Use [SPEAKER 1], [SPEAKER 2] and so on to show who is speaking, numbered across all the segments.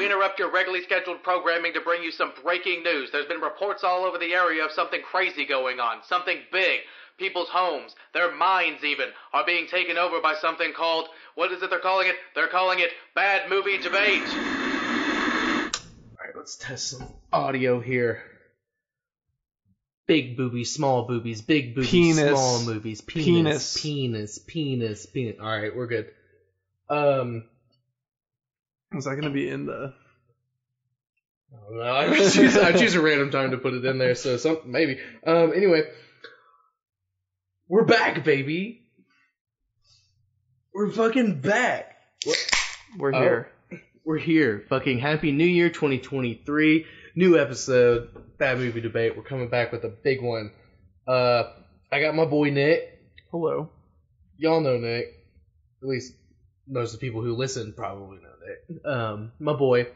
[SPEAKER 1] We interrupt your regularly scheduled programming to bring you some breaking news. There's been reports all over the area of something crazy going on, something big. People's homes, their minds even, are being taken over by something called, what is it they're calling it? They're calling it Bad Movie Debate.
[SPEAKER 2] Alright, let's test some audio here. Big boobies, small boobies, big boobies,
[SPEAKER 3] penis.
[SPEAKER 2] Small movies, penis. Alright, we're good.
[SPEAKER 3] Is that going to be in the...
[SPEAKER 2] I don't know, I choose a random time to put it in there, so maybe. Anyway, we're back, baby. We're fucking back.
[SPEAKER 3] We're here.
[SPEAKER 2] We're here. Fucking Happy New Year 2023. New episode, Bad Movie Debate. We're coming back with a big one. I got my boy Nick.
[SPEAKER 3] Hello.
[SPEAKER 2] Y'all know Nick. At least most of the people who listen probably know Nick. My boy.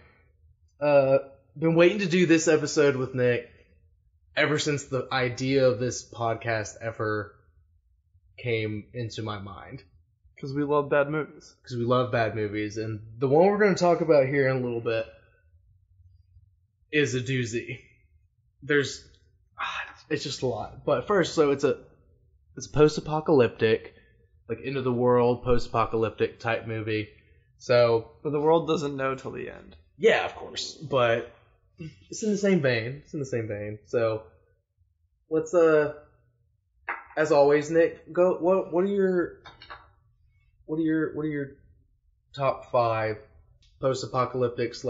[SPEAKER 2] Been waiting to do this episode with Nick ever since the idea of this podcast ever came into my mind.
[SPEAKER 3] Because we love bad movies.
[SPEAKER 2] Because we love bad movies. And the one we're going to talk about here in a little bit is a doozy. It's just a lot. But first, so it's a post-apocalyptic, like end of the world, post-apocalyptic type movie. So,
[SPEAKER 3] but the world doesn't know till the end.
[SPEAKER 2] Yeah, of course. But it's in the same vein. So, let's as always, Nick, go. What are your top 5 post-apocalyptic /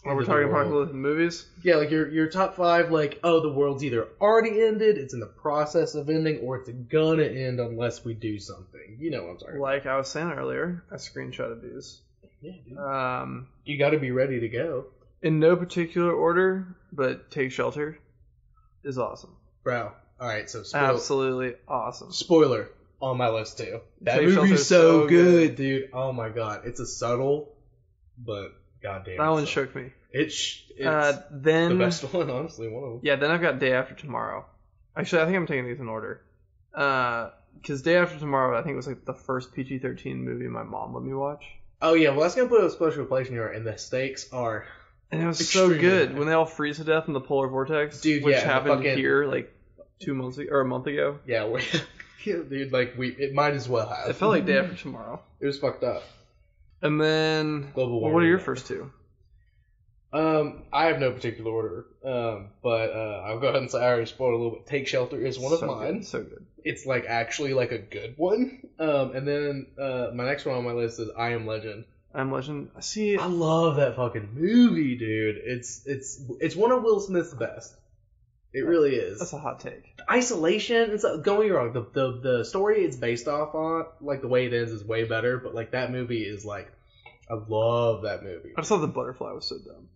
[SPEAKER 3] we're talking apocalyptic movies?
[SPEAKER 2] Yeah, like your top 5, like, oh, the world's either already ended, it's in the process of ending, or it's gonna end unless we do something. You know what I'm talking about.
[SPEAKER 3] Like I was saying earlier, I screenshotted these.
[SPEAKER 2] Yeah, dude. You gotta be ready to go.
[SPEAKER 3] In no particular order, but Take Shelter is awesome.
[SPEAKER 2] Bro, alright, so
[SPEAKER 3] absolutely awesome.
[SPEAKER 2] Spoiler on my list too. That
[SPEAKER 3] Take
[SPEAKER 2] movie's so
[SPEAKER 3] good,
[SPEAKER 2] dude. Oh my god. It's a subtle, but goddamn.
[SPEAKER 3] That one shook me.
[SPEAKER 2] It's
[SPEAKER 3] then
[SPEAKER 2] the best one, honestly, one of them.
[SPEAKER 3] Yeah, then I've got Day After Tomorrow. Actually, I think I'm taking these in order. Because Day After Tomorrow, I think it was like the first PG-13 movie my mom let me watch.
[SPEAKER 2] Oh yeah, well that's gonna put a special place in here, and the stakes are.
[SPEAKER 3] And it was so good
[SPEAKER 2] high.
[SPEAKER 3] When they all freeze to death in the polar vortex,
[SPEAKER 2] dude.
[SPEAKER 3] Which happened here like 2 months ago, or a month ago.
[SPEAKER 2] Yeah, dude. Like it might as well have.
[SPEAKER 3] It felt like Day After Tomorrow.
[SPEAKER 2] It was fucked up.
[SPEAKER 3] And then
[SPEAKER 2] global warming.
[SPEAKER 3] What are your first 2?
[SPEAKER 2] I have no particular order. But I'll go ahead and say I already spoiled a little bit. Take Shelter is one of mine.
[SPEAKER 3] So good.
[SPEAKER 2] It's like actually like a good one. And then my next one on my list is I Am Legend.
[SPEAKER 3] I Am Legend. See,
[SPEAKER 2] I love that fucking movie, dude. It's one of Will Smith's best. It really is.
[SPEAKER 3] That's a hot take.
[SPEAKER 2] Isolation. It's don't get me wrong. The story it's based off on, like the way it ends, is way better. But like that movie is like, I love that movie.
[SPEAKER 3] I just thought the butterfly was so dumb.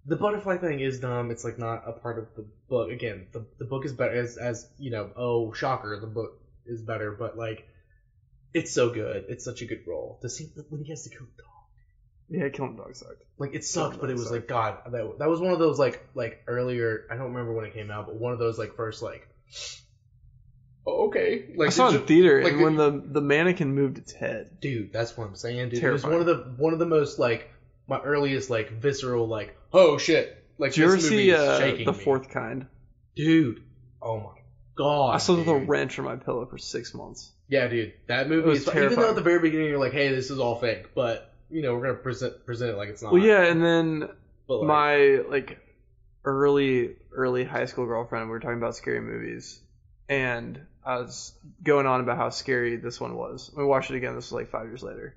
[SPEAKER 2] The butterfly thing is dumb. It's like not a part of the book. Again, the book is better. As you know, oh shocker, the book is better. But like, it's so good. It's such a good role. The scene when he has to kill the dog.
[SPEAKER 3] Yeah, killing the dog sucked.
[SPEAKER 2] Like it sucked, but it was like God. That was one of those like earlier. I don't remember when it came out, but one of those like first like. Oh, okay. Like
[SPEAKER 3] I saw it in theater,
[SPEAKER 2] like,
[SPEAKER 3] and when the mannequin moved its head.
[SPEAKER 2] Dude, that's what I'm saying, dude.
[SPEAKER 3] Terrifying.
[SPEAKER 2] It was one of the most like my earliest like visceral like oh shit. Like
[SPEAKER 3] did you ever
[SPEAKER 2] this
[SPEAKER 3] see
[SPEAKER 2] movie is
[SPEAKER 3] The
[SPEAKER 2] me.
[SPEAKER 3] Fourth Kind?
[SPEAKER 2] Dude, oh my god.
[SPEAKER 3] I slept with a
[SPEAKER 2] dude.
[SPEAKER 3] wrench on my pillow for 6 months.
[SPEAKER 2] Yeah, dude, that movie
[SPEAKER 3] was
[SPEAKER 2] is
[SPEAKER 3] terrifying.
[SPEAKER 2] even though at the very beginning you're like, hey, this is all fake, but you know we're gonna present it like it's not.
[SPEAKER 3] Well, yeah, and then
[SPEAKER 2] but,
[SPEAKER 3] my like early high school girlfriend, we were talking about scary movies, and I was going on about how scary this one was. We watched it again. This was like 5 years later.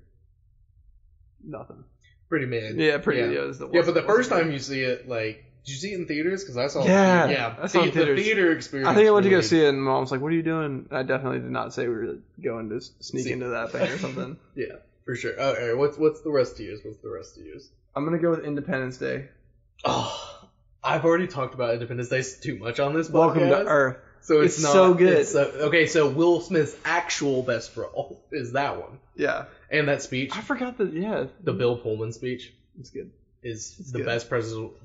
[SPEAKER 3] Nothing.
[SPEAKER 2] Pretty mid.
[SPEAKER 3] Yeah, pretty.
[SPEAKER 2] Yeah,
[SPEAKER 3] It was
[SPEAKER 2] but the first time you see it, like, did you see it in theaters? Because I saw.
[SPEAKER 3] Yeah, I saw it in
[SPEAKER 2] the
[SPEAKER 3] theaters.
[SPEAKER 2] theater experience.
[SPEAKER 3] I think I went to go see it, and Mom was like, "What are you doing?" I definitely did not say we were going to sneak into that thing or something.
[SPEAKER 2] Yeah, for sure. Oh, all right, what's the rest to use?
[SPEAKER 3] I'm gonna go with Independence Day.
[SPEAKER 2] Oh, I've already talked about Independence Day too much on this podcast.
[SPEAKER 3] Welcome to Earth.
[SPEAKER 2] So it's not
[SPEAKER 3] so good.
[SPEAKER 2] Okay, so Will Smith's actual best role is that one.
[SPEAKER 3] Yeah.
[SPEAKER 2] And that speech.
[SPEAKER 3] I forgot that. Yeah.
[SPEAKER 2] The Bill Pullman speech.
[SPEAKER 3] It's good.
[SPEAKER 2] Is the best presidential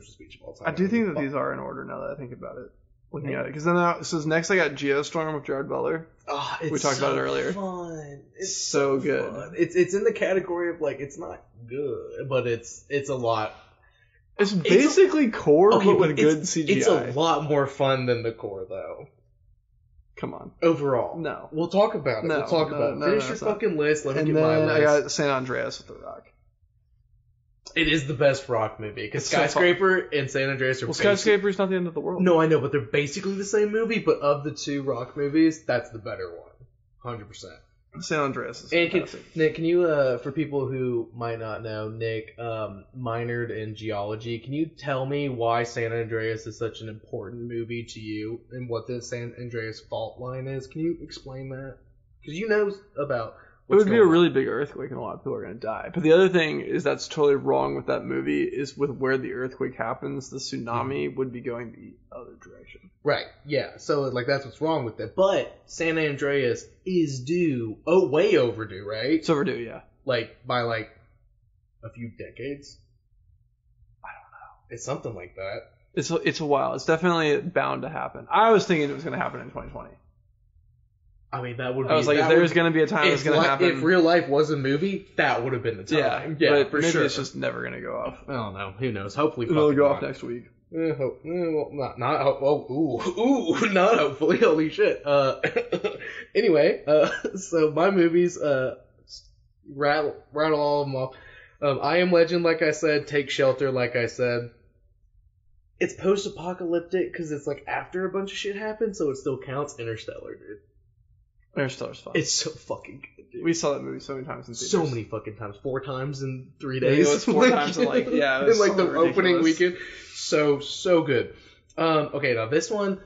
[SPEAKER 2] speech of all time.
[SPEAKER 3] I do think that these are in order now that I think about it. looking at it. Because then so next I got Geostorm with Jared Butler.
[SPEAKER 2] Oh, it's
[SPEAKER 3] We talked about it earlier.
[SPEAKER 2] Fun. It's
[SPEAKER 3] so good.
[SPEAKER 2] Fun. It's in the category of like it's not good, but it's a lot.
[SPEAKER 3] It's basically core, but with good CGI.
[SPEAKER 2] It's a lot more fun than the core, though.
[SPEAKER 3] Come on.
[SPEAKER 2] Overall.
[SPEAKER 3] No.
[SPEAKER 2] We'll talk about it. We'll talk about it. Finish your fucking list. Let me get my list.
[SPEAKER 3] And then I got San Andreas with The Rock.
[SPEAKER 2] It is the best Rock movie because Skyscraper and San Andreas are.
[SPEAKER 3] Well, Skyscraper's not the end of the world.
[SPEAKER 2] No, I know, but they're basically the same movie. But of the two Rock movies, that's the better one, 100%.
[SPEAKER 3] San Andreas is
[SPEAKER 2] fantastic. Nick, can you, for people who might not know, Nick minored in geology. Can you tell me why San Andreas is such an important movie to you and what the San Andreas fault line is? Can you explain that? Because you know about.
[SPEAKER 3] It would be a really big earthquake and a lot of people are going to die. But the other thing is that's totally wrong with that movie is with where the earthquake happens, the tsunami would be going the other direction.
[SPEAKER 2] Right, yeah. So, like, that's what's wrong with it. But San Andreas is due, way overdue, right?
[SPEAKER 3] It's overdue, yeah.
[SPEAKER 2] Like, by, like, a few decades? I don't know. It's something like that.
[SPEAKER 3] It's a while. It's definitely bound to happen. I was thinking it was going to happen in 2020.
[SPEAKER 2] I mean, that would be...
[SPEAKER 3] I was like, if there's going to be a time it's going to happen...
[SPEAKER 2] If real life was a movie, that would have been the time.
[SPEAKER 3] Yeah, but
[SPEAKER 2] for
[SPEAKER 3] maybe
[SPEAKER 2] sure.
[SPEAKER 3] it's just never going to go off.
[SPEAKER 2] I don't know. Who knows? Hopefully
[SPEAKER 3] it'll go off next week.
[SPEAKER 2] Well, not not hopefully. Holy shit. Anyway, so my movies, rattle all of them off. I Am Legend, like I said. Take Shelter, like I said. It's post-apocalyptic because it's like after a bunch of shit happens, so it still counts. Interstellar, dude.
[SPEAKER 3] Interstellar's fun.
[SPEAKER 2] It's so fucking good, dude.
[SPEAKER 3] We saw that movie so many times in theaters.
[SPEAKER 2] So many fucking times. 4 times in 3 days.
[SPEAKER 3] It was 4 times in like, yeah. It was
[SPEAKER 2] in like
[SPEAKER 3] so
[SPEAKER 2] the
[SPEAKER 3] ridiculous.
[SPEAKER 2] opening weekend. So good. Okay, now this one,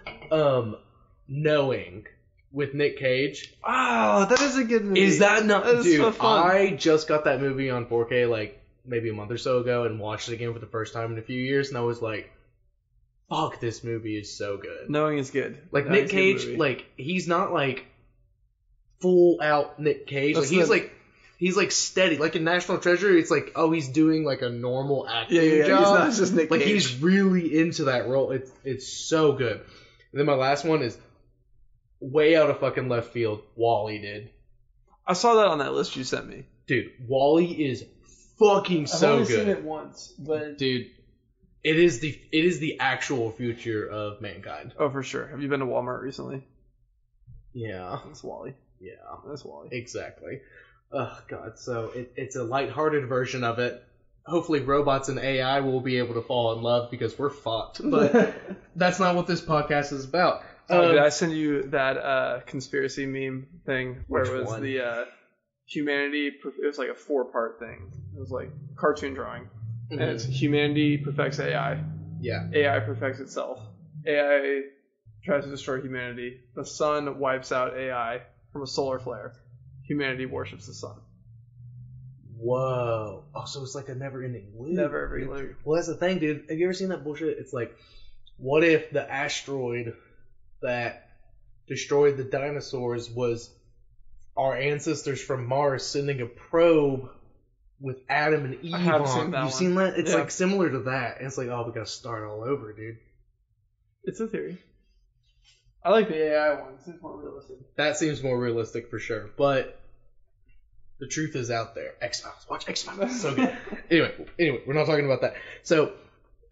[SPEAKER 2] Knowing with Nick Cage.
[SPEAKER 3] Oh, that is a good movie.
[SPEAKER 2] Is that not,
[SPEAKER 3] that is
[SPEAKER 2] dude?
[SPEAKER 3] So fun.
[SPEAKER 2] I just got that movie on 4K like maybe a month or so ago and watched it again for the first time in a few years, and I was like, fuck, this movie is so good.
[SPEAKER 3] Knowing is good.
[SPEAKER 2] Like Nick Cage, like he's not like full out Nick Cage. Like he's like steady. Like in National Treasure, it's like, oh, he's doing like a normal acting job.
[SPEAKER 3] He's not just Nick Cage.
[SPEAKER 2] Like he's really into that role. It's so good. And then my last one is way out of fucking left field. WALL-E, dude.
[SPEAKER 3] I saw that on that list you sent me.
[SPEAKER 2] Dude, WALL-E is fucking so good.
[SPEAKER 3] I've only seen it once, but
[SPEAKER 2] dude, it is the actual future of mankind.
[SPEAKER 3] Oh, for sure. Have you been to Walmart recently?
[SPEAKER 2] Yeah.
[SPEAKER 3] That's WALL-E.
[SPEAKER 2] Yeah.
[SPEAKER 3] That's WALL-E.
[SPEAKER 2] Exactly. Oh, God. So it's a lighthearted version of it. Hopefully robots and AI will be able to fall in love because we're fucked. But that's not what this podcast is about.
[SPEAKER 3] Did I send you that conspiracy meme thing where it was
[SPEAKER 2] one?
[SPEAKER 3] the humanity... It was like a 4-part thing. It was like cartoon drawing. Mm-hmm. And it's humanity perfects AI.
[SPEAKER 2] Yeah.
[SPEAKER 3] AI perfects itself. AI tries to destroy humanity. The sun wipes out AI from a solar flare. Humanity worships the sun.
[SPEAKER 2] Whoa. Oh, so it's like a never-ending loop.
[SPEAKER 3] Never-ending loop.
[SPEAKER 2] Well, that's the thing, dude. Have you ever seen that bullshit? It's like, what if the asteroid that destroyed the dinosaurs was our ancestors from Mars sending a probe with Adam and Eve on? You've seen that? It's like similar to that. And it's like, oh, we gotta start all over, dude.
[SPEAKER 3] It's a theory. I like the AI one. It seems more realistic.
[SPEAKER 2] That seems more realistic for sure. But the truth is out there. X-Files. Watch X-Files. So good. Anyway, we're not talking about that. So,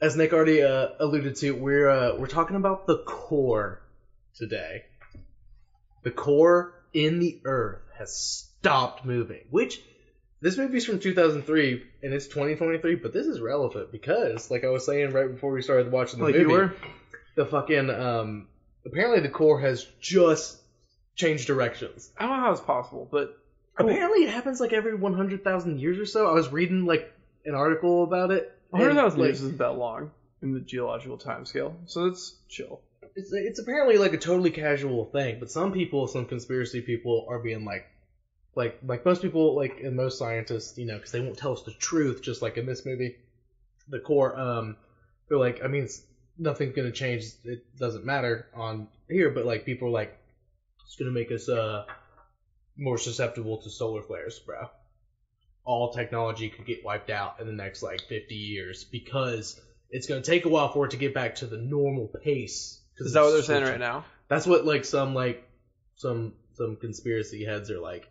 [SPEAKER 2] as Nick already alluded to, we're talking about the core today. The core in the Earth has stopped moving. Which, this movie's from 2003, and it's 2023, but this is relevant because, like I was saying right before we started watching the movie,
[SPEAKER 3] you were?
[SPEAKER 2] The fucking, apparently the core has just changed directions.
[SPEAKER 3] I don't know how it's possible, but...
[SPEAKER 2] Apparently it happens like every 100,000 years or so. I was reading like an article about it.
[SPEAKER 3] 100,000 years isn't that long in the geological time scale, so it's chill.
[SPEAKER 2] It's apparently like a totally casual thing, but some conspiracy people are being like most people, like, and most scientists, you know, because they won't tell us the truth, just like in this movie, the core, they're like, I mean, nothing's gonna change, it doesn't matter on here, but like people are like, it's gonna make us more susceptible to solar flares, bro. All technology could get wiped out in the next like 50 years because it's gonna take a while for it to get back to the normal pace
[SPEAKER 3] Is that what they're saying right now?
[SPEAKER 2] That's what some conspiracy heads are like.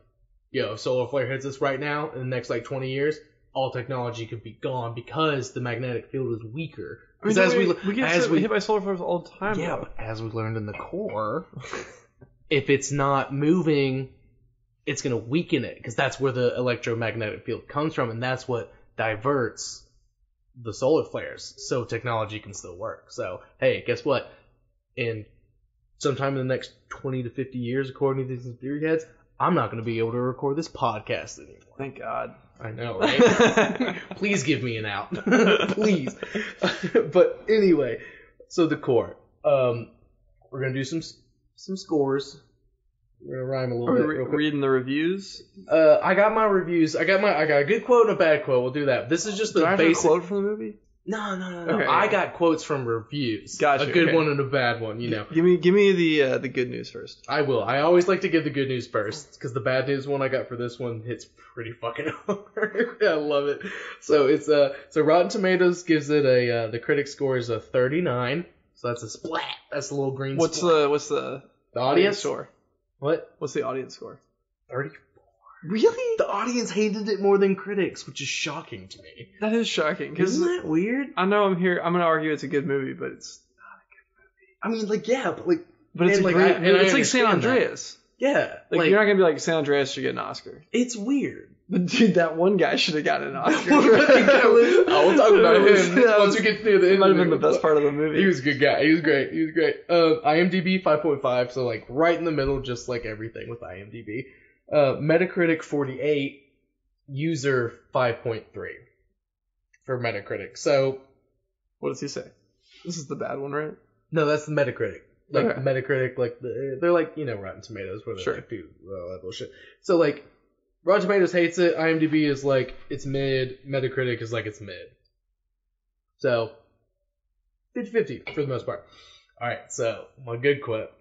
[SPEAKER 2] Yo, if solar flare hits us right now in the next 20 years, all technology could be gone because the magnetic field is weaker.
[SPEAKER 3] I mean, we get hit by solar flares all the time.
[SPEAKER 2] Yeah, but as we learned in the core, if it's not moving, it's going to weaken it because that's where the electromagnetic field comes from, and that's what diverts the solar flares, so technology can still work. So, hey, guess what? In sometime in the next 20 to 50 years, according to these theory heads, I'm not going to be able to record this podcast anymore.
[SPEAKER 3] Thank God.
[SPEAKER 2] I know, right? Please give me an out. Please. But anyway, so the core. We're going to do some scores. We're going to rhyme a little bit real quick.
[SPEAKER 3] Reading the reviews?
[SPEAKER 2] I got my reviews. I got a good quote and a bad quote. We'll do that. This is just the basic.
[SPEAKER 3] Do I have a quote from the movie?
[SPEAKER 2] No.
[SPEAKER 3] Okay,
[SPEAKER 2] I got quotes from reviews.
[SPEAKER 3] Gotcha.
[SPEAKER 2] A good one and a bad one, you know.
[SPEAKER 3] Give me the good news first.
[SPEAKER 2] I will. I always like to give the good news first, because the bad news one I got for this one hits pretty fucking hard. I love it. So it's so Rotten Tomatoes gives it the critic score is a 39. So that's a splat. That's a little green.
[SPEAKER 3] What's
[SPEAKER 2] splat.
[SPEAKER 3] the
[SPEAKER 2] audience
[SPEAKER 3] score?
[SPEAKER 2] What?
[SPEAKER 3] What's the audience score?
[SPEAKER 2] 34. Really? The audience hated it more than critics, which is shocking to me.
[SPEAKER 3] That is shocking.
[SPEAKER 2] Isn't that weird?
[SPEAKER 3] I know I'm going to argue it's a good movie, but it's not a good movie.
[SPEAKER 2] I mean, yeah,
[SPEAKER 3] but it's it's like San Andreas.
[SPEAKER 2] That. Yeah.
[SPEAKER 3] You're not going to be like, San Andreas should get an Oscar.
[SPEAKER 2] It's weird.
[SPEAKER 3] But dude, that one guy should have gotten an Oscar.
[SPEAKER 2] We'll talk about him once we get to the end.
[SPEAKER 3] It might have been the best part of the movie.
[SPEAKER 2] He was a good guy. He was great. IMDb 5.5, so right in the middle, just like everything with IMDb. Metacritic 48, user 5.3 for Metacritic. So,
[SPEAKER 3] what does he say? This is the bad one, right?
[SPEAKER 2] No, that's the Metacritic.
[SPEAKER 3] Okay.
[SPEAKER 2] Metacritic, they're Rotten Tomatoes, where they
[SPEAKER 3] sure.
[SPEAKER 2] do all that bullshit. So, Rotten Tomatoes hates it. IMDb is it's mid. Metacritic is it's mid. So, 50-50 for the most part. Alright, so, my good quote.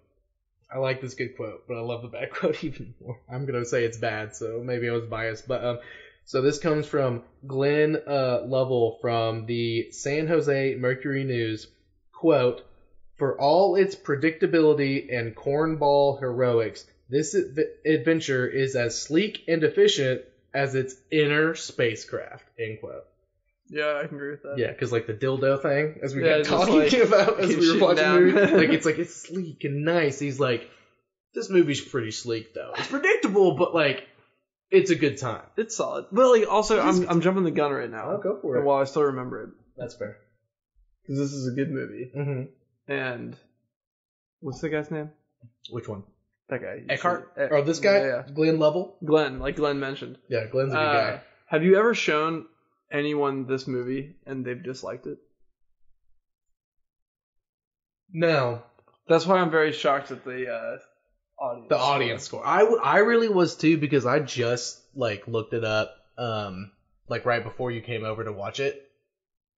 [SPEAKER 2] I like this good quote, but I love the bad quote even more. I'm going to say it's bad, so maybe I was biased. But so this comes from Glenn Lovell from the San Jose Mercury News. Quote, "For all its predictability and cornball heroics, this adventure is as sleek and efficient as its inner spacecraft." End quote.
[SPEAKER 3] Yeah, I can agree with that.
[SPEAKER 2] Yeah, because the dildo thing, as we got talking about as we were watching the movie, it's sleek and nice. He's like, this movie's pretty sleek though. It's predictable, but it's a good time.
[SPEAKER 3] It's solid. But also, I'm jumping the gun right now.
[SPEAKER 2] I'll go for it.
[SPEAKER 3] While I still remember it.
[SPEAKER 2] That's fair.
[SPEAKER 3] Because this is a good movie.
[SPEAKER 2] Mm-hmm.
[SPEAKER 3] And what's the guy's name?
[SPEAKER 2] Which one?
[SPEAKER 3] That guy.
[SPEAKER 2] Eckhart? Or this guy?
[SPEAKER 3] Yeah.
[SPEAKER 2] Glenn Lovell?
[SPEAKER 3] Glenn, like Glenn mentioned.
[SPEAKER 2] Yeah, Glenn's a good guy.
[SPEAKER 3] Have you ever shown anyone this movie and they've disliked it?
[SPEAKER 2] No.
[SPEAKER 3] That's why I'm very shocked at the
[SPEAKER 2] audience score. I really was too, because I just looked it up right before you came over to watch it.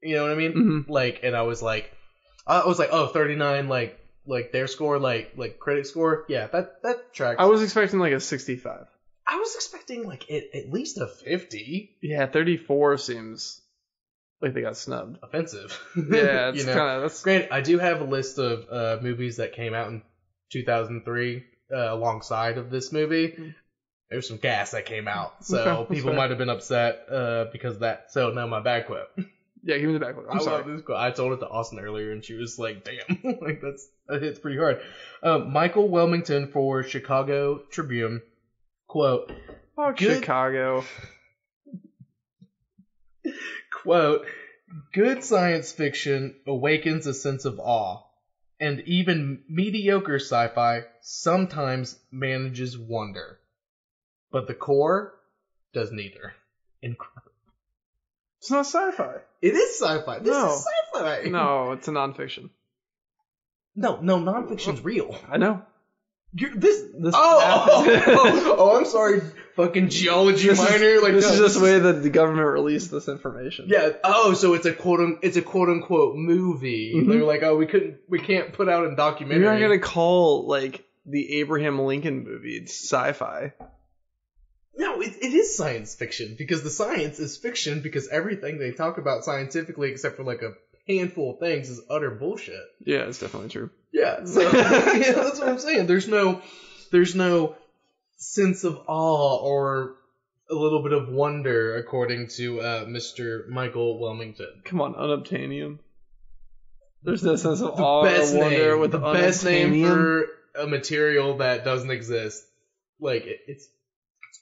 [SPEAKER 2] You know what I mean?
[SPEAKER 3] Mm-hmm.
[SPEAKER 2] And I was like, oh, 39 their score, critic score. Yeah, that tracks.
[SPEAKER 3] I was expecting a 65.
[SPEAKER 2] I was expecting at least a 50.
[SPEAKER 3] Yeah, 34 seems like they got snubbed.
[SPEAKER 2] Offensive.
[SPEAKER 3] Yeah, it's kind of.
[SPEAKER 2] Granted, I do have a list of movies that came out in 2003 alongside of this movie. Mm. There's some gas that came out, so people might have been upset because of that. So no, my bad quote.
[SPEAKER 3] Yeah, give me the back quote. I'm sorry.
[SPEAKER 2] Love this quote. I told it to Austin earlier, and she was like, "Damn, that hits pretty hard." Michael Wilmington for Chicago Tribune. Quote,
[SPEAKER 3] Chicago.
[SPEAKER 2] Quote, "Good science fiction awakens a sense of awe, and even mediocre sci-fi sometimes manages wonder. But the core does neither."
[SPEAKER 3] It's not sci-fi.
[SPEAKER 2] It is sci-fi. This is sci-fi.
[SPEAKER 3] No, it's a nonfiction.
[SPEAKER 2] No, nonfiction's real.
[SPEAKER 3] I know.
[SPEAKER 2] This I'm sorry, fucking geology minor.
[SPEAKER 3] This is just the way that the government released this information.
[SPEAKER 2] Yeah. Oh, so it's a quote unquote movie. Mm-hmm. They're like, oh, we can't put out a documentary.
[SPEAKER 3] You're not gonna call the Abraham Lincoln movie it's sci-fi.
[SPEAKER 2] No, it is science fiction, because the science is fiction, because everything they talk about scientifically, except for a handful of things is utter bullshit.
[SPEAKER 3] Yeah, it's definitely true.
[SPEAKER 2] Yeah, so yeah, that's what I'm saying. There's no sense of awe or a little bit of wonder, according to Mr. Michael Wilmington.
[SPEAKER 3] Come on, unobtainium. There's no sense of awe or wonder with the
[SPEAKER 2] best name
[SPEAKER 3] unobtainium.
[SPEAKER 2] for a material that doesn't exist. Like it's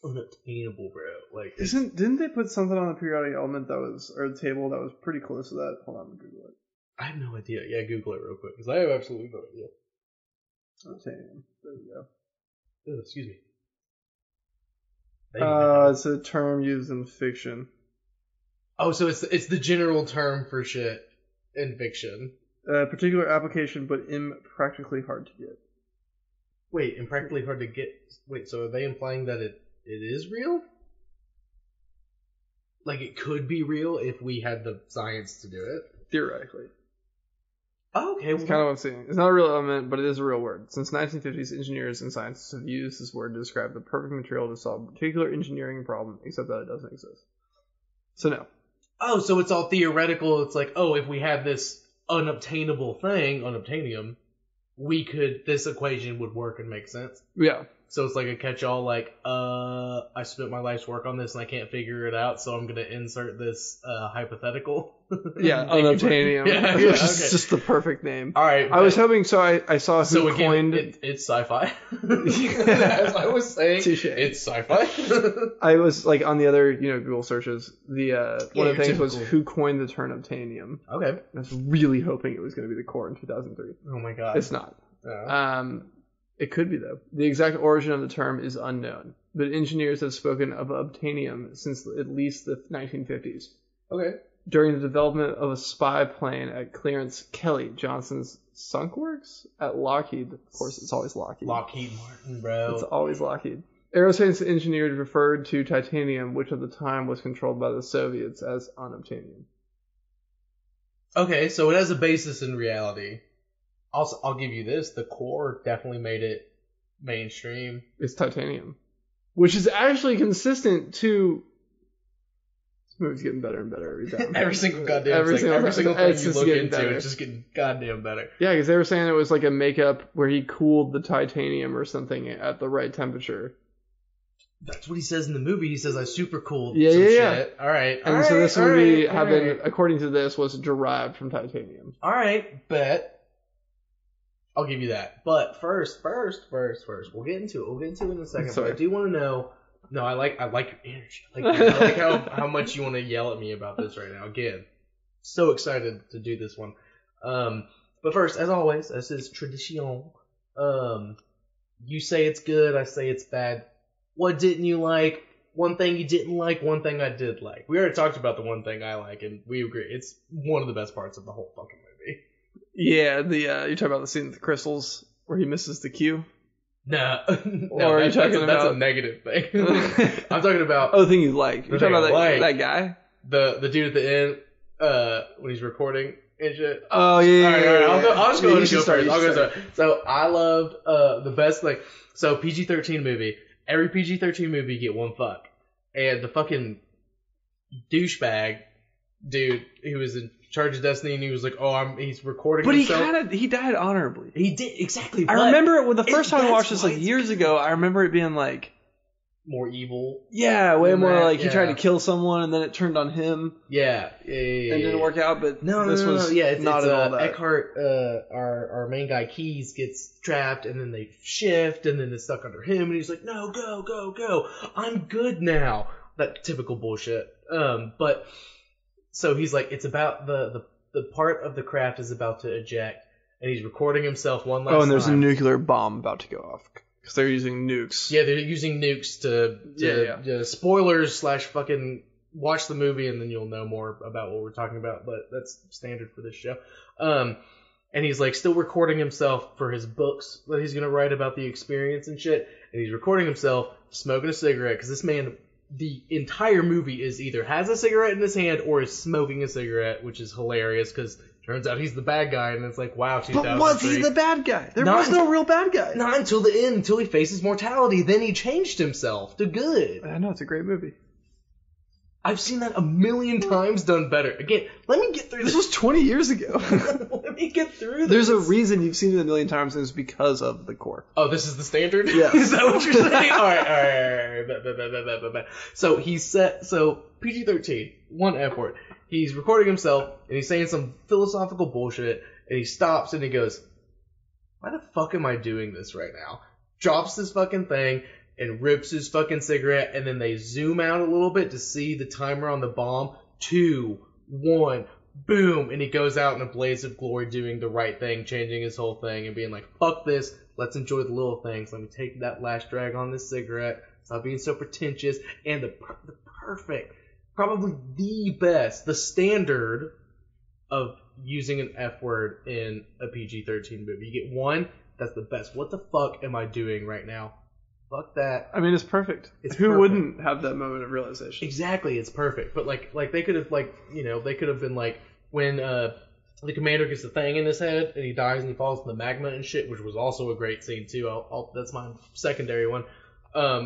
[SPEAKER 2] unobtainable, bro. Like
[SPEAKER 3] Didn't they put something on the periodic element that was, or the table that was pretty close to that? Hold on, let me Google it.
[SPEAKER 2] I have no idea. Yeah, Google it real quick because I have absolutely no idea.
[SPEAKER 3] Unobtainium. There we go.
[SPEAKER 2] Oh, excuse me.
[SPEAKER 3] It's a term used in fiction.
[SPEAKER 2] Oh, so it's the general term for shit in fiction.
[SPEAKER 3] Particular application, but impractically hard to get.
[SPEAKER 2] Wait, impractically hard to get. Wait, so are they implying that it is real? Like it could be real if we had the science to do it?
[SPEAKER 3] Theoretically.
[SPEAKER 2] Oh, okay.
[SPEAKER 3] It's kind of what I'm saying. It's not a real element, but it is a real word. Since 1950s, engineers and scientists have used this word to describe the perfect material to solve a particular engineering problem, except that it doesn't exist. So no.
[SPEAKER 2] Oh, so it's all theoretical. It's like, oh, if we had this unobtainable thing, unobtainium, this equation would work and make sense.
[SPEAKER 3] Yeah.
[SPEAKER 2] So it's like a catch-all, like, I spent my life's work on this and I can't figure it out, so I'm gonna insert this hypothetical.
[SPEAKER 3] Yeah, unobtainium.
[SPEAKER 2] Yeah,
[SPEAKER 3] Which
[SPEAKER 2] okay.
[SPEAKER 3] is just the perfect name.
[SPEAKER 2] All right.
[SPEAKER 3] I was hoping, so I saw who
[SPEAKER 2] again,
[SPEAKER 3] coined...
[SPEAKER 2] it's sci-fi. As I was saying,
[SPEAKER 3] Touche.
[SPEAKER 2] it's sci-fi.
[SPEAKER 3] I was, like, on the other, Google searches, one of the things was
[SPEAKER 2] typical.
[SPEAKER 3] who coined the term obtainium.
[SPEAKER 2] Okay.
[SPEAKER 3] I was really hoping it was going to be the core in 2003.
[SPEAKER 2] Oh my god.
[SPEAKER 3] It's not.
[SPEAKER 2] Oh.
[SPEAKER 3] It could be, though. The exact origin of the term is unknown, but engineers have spoken of obtainium since at least the 1950s.
[SPEAKER 2] Okay.
[SPEAKER 3] During the development of a spy plane at Clarence Kelly Johnson's Sunk Works at Lockheed. Of course, it's always Lockheed.
[SPEAKER 2] Lockheed Martin, bro.
[SPEAKER 3] It's always Lockheed. Aerospace engineers referred to titanium, which at the time was controlled by the Soviets, as unobtainium.
[SPEAKER 2] Okay, so it has a basis in reality. Also, I'll give you this. The core definitely made it mainstream.
[SPEAKER 3] It's titanium. Which is actually consistent to... This movie's getting better and better every time.
[SPEAKER 2] Every single goddamn
[SPEAKER 3] every
[SPEAKER 2] thing.
[SPEAKER 3] single
[SPEAKER 2] Every single
[SPEAKER 3] it's
[SPEAKER 2] thing you
[SPEAKER 3] just
[SPEAKER 2] look
[SPEAKER 3] getting
[SPEAKER 2] into,
[SPEAKER 3] better.
[SPEAKER 2] it's just getting goddamn better.
[SPEAKER 3] Yeah, because they were saying it was like a makeup where he cooled the titanium or something at the right temperature.
[SPEAKER 2] That's what he says in the movie. He says, I super cooled
[SPEAKER 3] Yeah,
[SPEAKER 2] some
[SPEAKER 3] yeah,
[SPEAKER 2] shit.
[SPEAKER 3] yeah.
[SPEAKER 2] All right.
[SPEAKER 3] And so this movie, according to this, was derived from titanium.
[SPEAKER 2] All right, bet. I'll give you that. But first, we'll get into it. We'll get into it in a second.
[SPEAKER 3] Sorry.
[SPEAKER 2] But I do want to know. No, I like your energy. I like how much you want to yell at me about this right now. Again, so excited to do this one. But first, as always, as is tradition, you say it's good, I say it's bad. What didn't you like? One thing you didn't like, one thing I did like. We already talked about the one thing I like, and we agree. It's one of the best parts of the whole fucking movie.
[SPEAKER 3] Yeah, you're talking about the scene with the crystals where he misses the cue?
[SPEAKER 2] No,
[SPEAKER 3] Or are you talking
[SPEAKER 2] that's a
[SPEAKER 3] about...
[SPEAKER 2] negative thing. I'm talking about
[SPEAKER 3] Oh, the thing you like. You're
[SPEAKER 2] The
[SPEAKER 3] talking
[SPEAKER 2] thing
[SPEAKER 3] about
[SPEAKER 2] I
[SPEAKER 3] that guy?
[SPEAKER 2] the dude at the end when he's recording and shit.
[SPEAKER 3] Oh, yeah.
[SPEAKER 2] All right. I'll just go ahead and
[SPEAKER 3] You
[SPEAKER 2] go
[SPEAKER 3] should start,
[SPEAKER 2] first.
[SPEAKER 3] you
[SPEAKER 2] I'll
[SPEAKER 3] should
[SPEAKER 2] go
[SPEAKER 3] start.
[SPEAKER 2] first. So I loved the best so PG-13 movie. Every PG-13 movie you get one fuck, and the fucking douchebag dude who was in charge of Destiny, and he was like, he's recording
[SPEAKER 3] But
[SPEAKER 2] himself.
[SPEAKER 3] he died honorably.
[SPEAKER 2] He did exactly.
[SPEAKER 3] I remember it when the first time I watched this
[SPEAKER 2] that's
[SPEAKER 3] like
[SPEAKER 2] why
[SPEAKER 3] years ago. I remember it being like,
[SPEAKER 2] more evil.
[SPEAKER 3] yeah, way
[SPEAKER 2] than
[SPEAKER 3] more
[SPEAKER 2] that,
[SPEAKER 3] like he
[SPEAKER 2] yeah.
[SPEAKER 3] tried to kill someone and then it turned on him
[SPEAKER 2] Yeah.
[SPEAKER 3] and didn't work out. But this was
[SPEAKER 2] Yeah, it's
[SPEAKER 3] not at all that.
[SPEAKER 2] Eckhart, our main guy Keys gets trapped, and then they shift, and then it's stuck under him, and he's like, "No, go! I'm good now." That typical bullshit. But so he's like, it's about the part of the craft is about to eject, and he's recording himself one last time.
[SPEAKER 3] Oh, and there's a nuclear bomb about to go off because they're using nukes.
[SPEAKER 2] Yeah, they're using nukes to spoilers / fucking watch the movie and then you'll know more about what we're talking about, but that's standard for this show. And he's like still recording himself for his books that he's gonna write about the experience and shit, and he's recording himself smoking a cigarette because this man, the entire movie is either has a cigarette in his hand or is smoking a cigarette, which is hilarious because turns out he's the bad guy, and it's like, wow, 2003.
[SPEAKER 3] But was he the bad guy? There was no real bad guy.
[SPEAKER 2] Not until the end, until he faces mortality. Then he changed himself to good.
[SPEAKER 3] I know, it's a great movie.
[SPEAKER 2] I've seen that a million times done better. Again, let me get through
[SPEAKER 3] This
[SPEAKER 2] this.
[SPEAKER 3] was 20 years ago.
[SPEAKER 2] Let me get through this.
[SPEAKER 3] There's a reason you've seen it a million times, and it's because of the core.
[SPEAKER 2] Oh, this is the standard?
[SPEAKER 3] Yes.
[SPEAKER 2] Is that what you're saying? All right. So he's set, PG-13, one F word. He's recording himself, and he's saying some philosophical bullshit, and he stops and he goes, why the fuck am I doing this right now? Drops this fucking thing, and rips his fucking cigarette, and then they zoom out a little bit to see the timer on the bomb. 2, 1, boom, and he goes out in a blaze of glory doing the right thing, changing his whole thing, and being like, fuck this, let's enjoy the little things, let me take that last drag on this cigarette, stop being so pretentious, and the perfect, probably the best, the standard of using an F word in a PG-13 movie. You get one, that's the best. What the fuck am I doing right now? Fuck that.
[SPEAKER 3] I mean, it's perfect.
[SPEAKER 2] It's
[SPEAKER 3] Who
[SPEAKER 2] perfect.
[SPEAKER 3] wouldn't have that moment of realization?
[SPEAKER 2] Exactly, it's perfect. But like they could have they could have been like when the commander gets the thing in his head and he dies and he falls in the magma and shit, which was also a great scene too. That's my secondary one.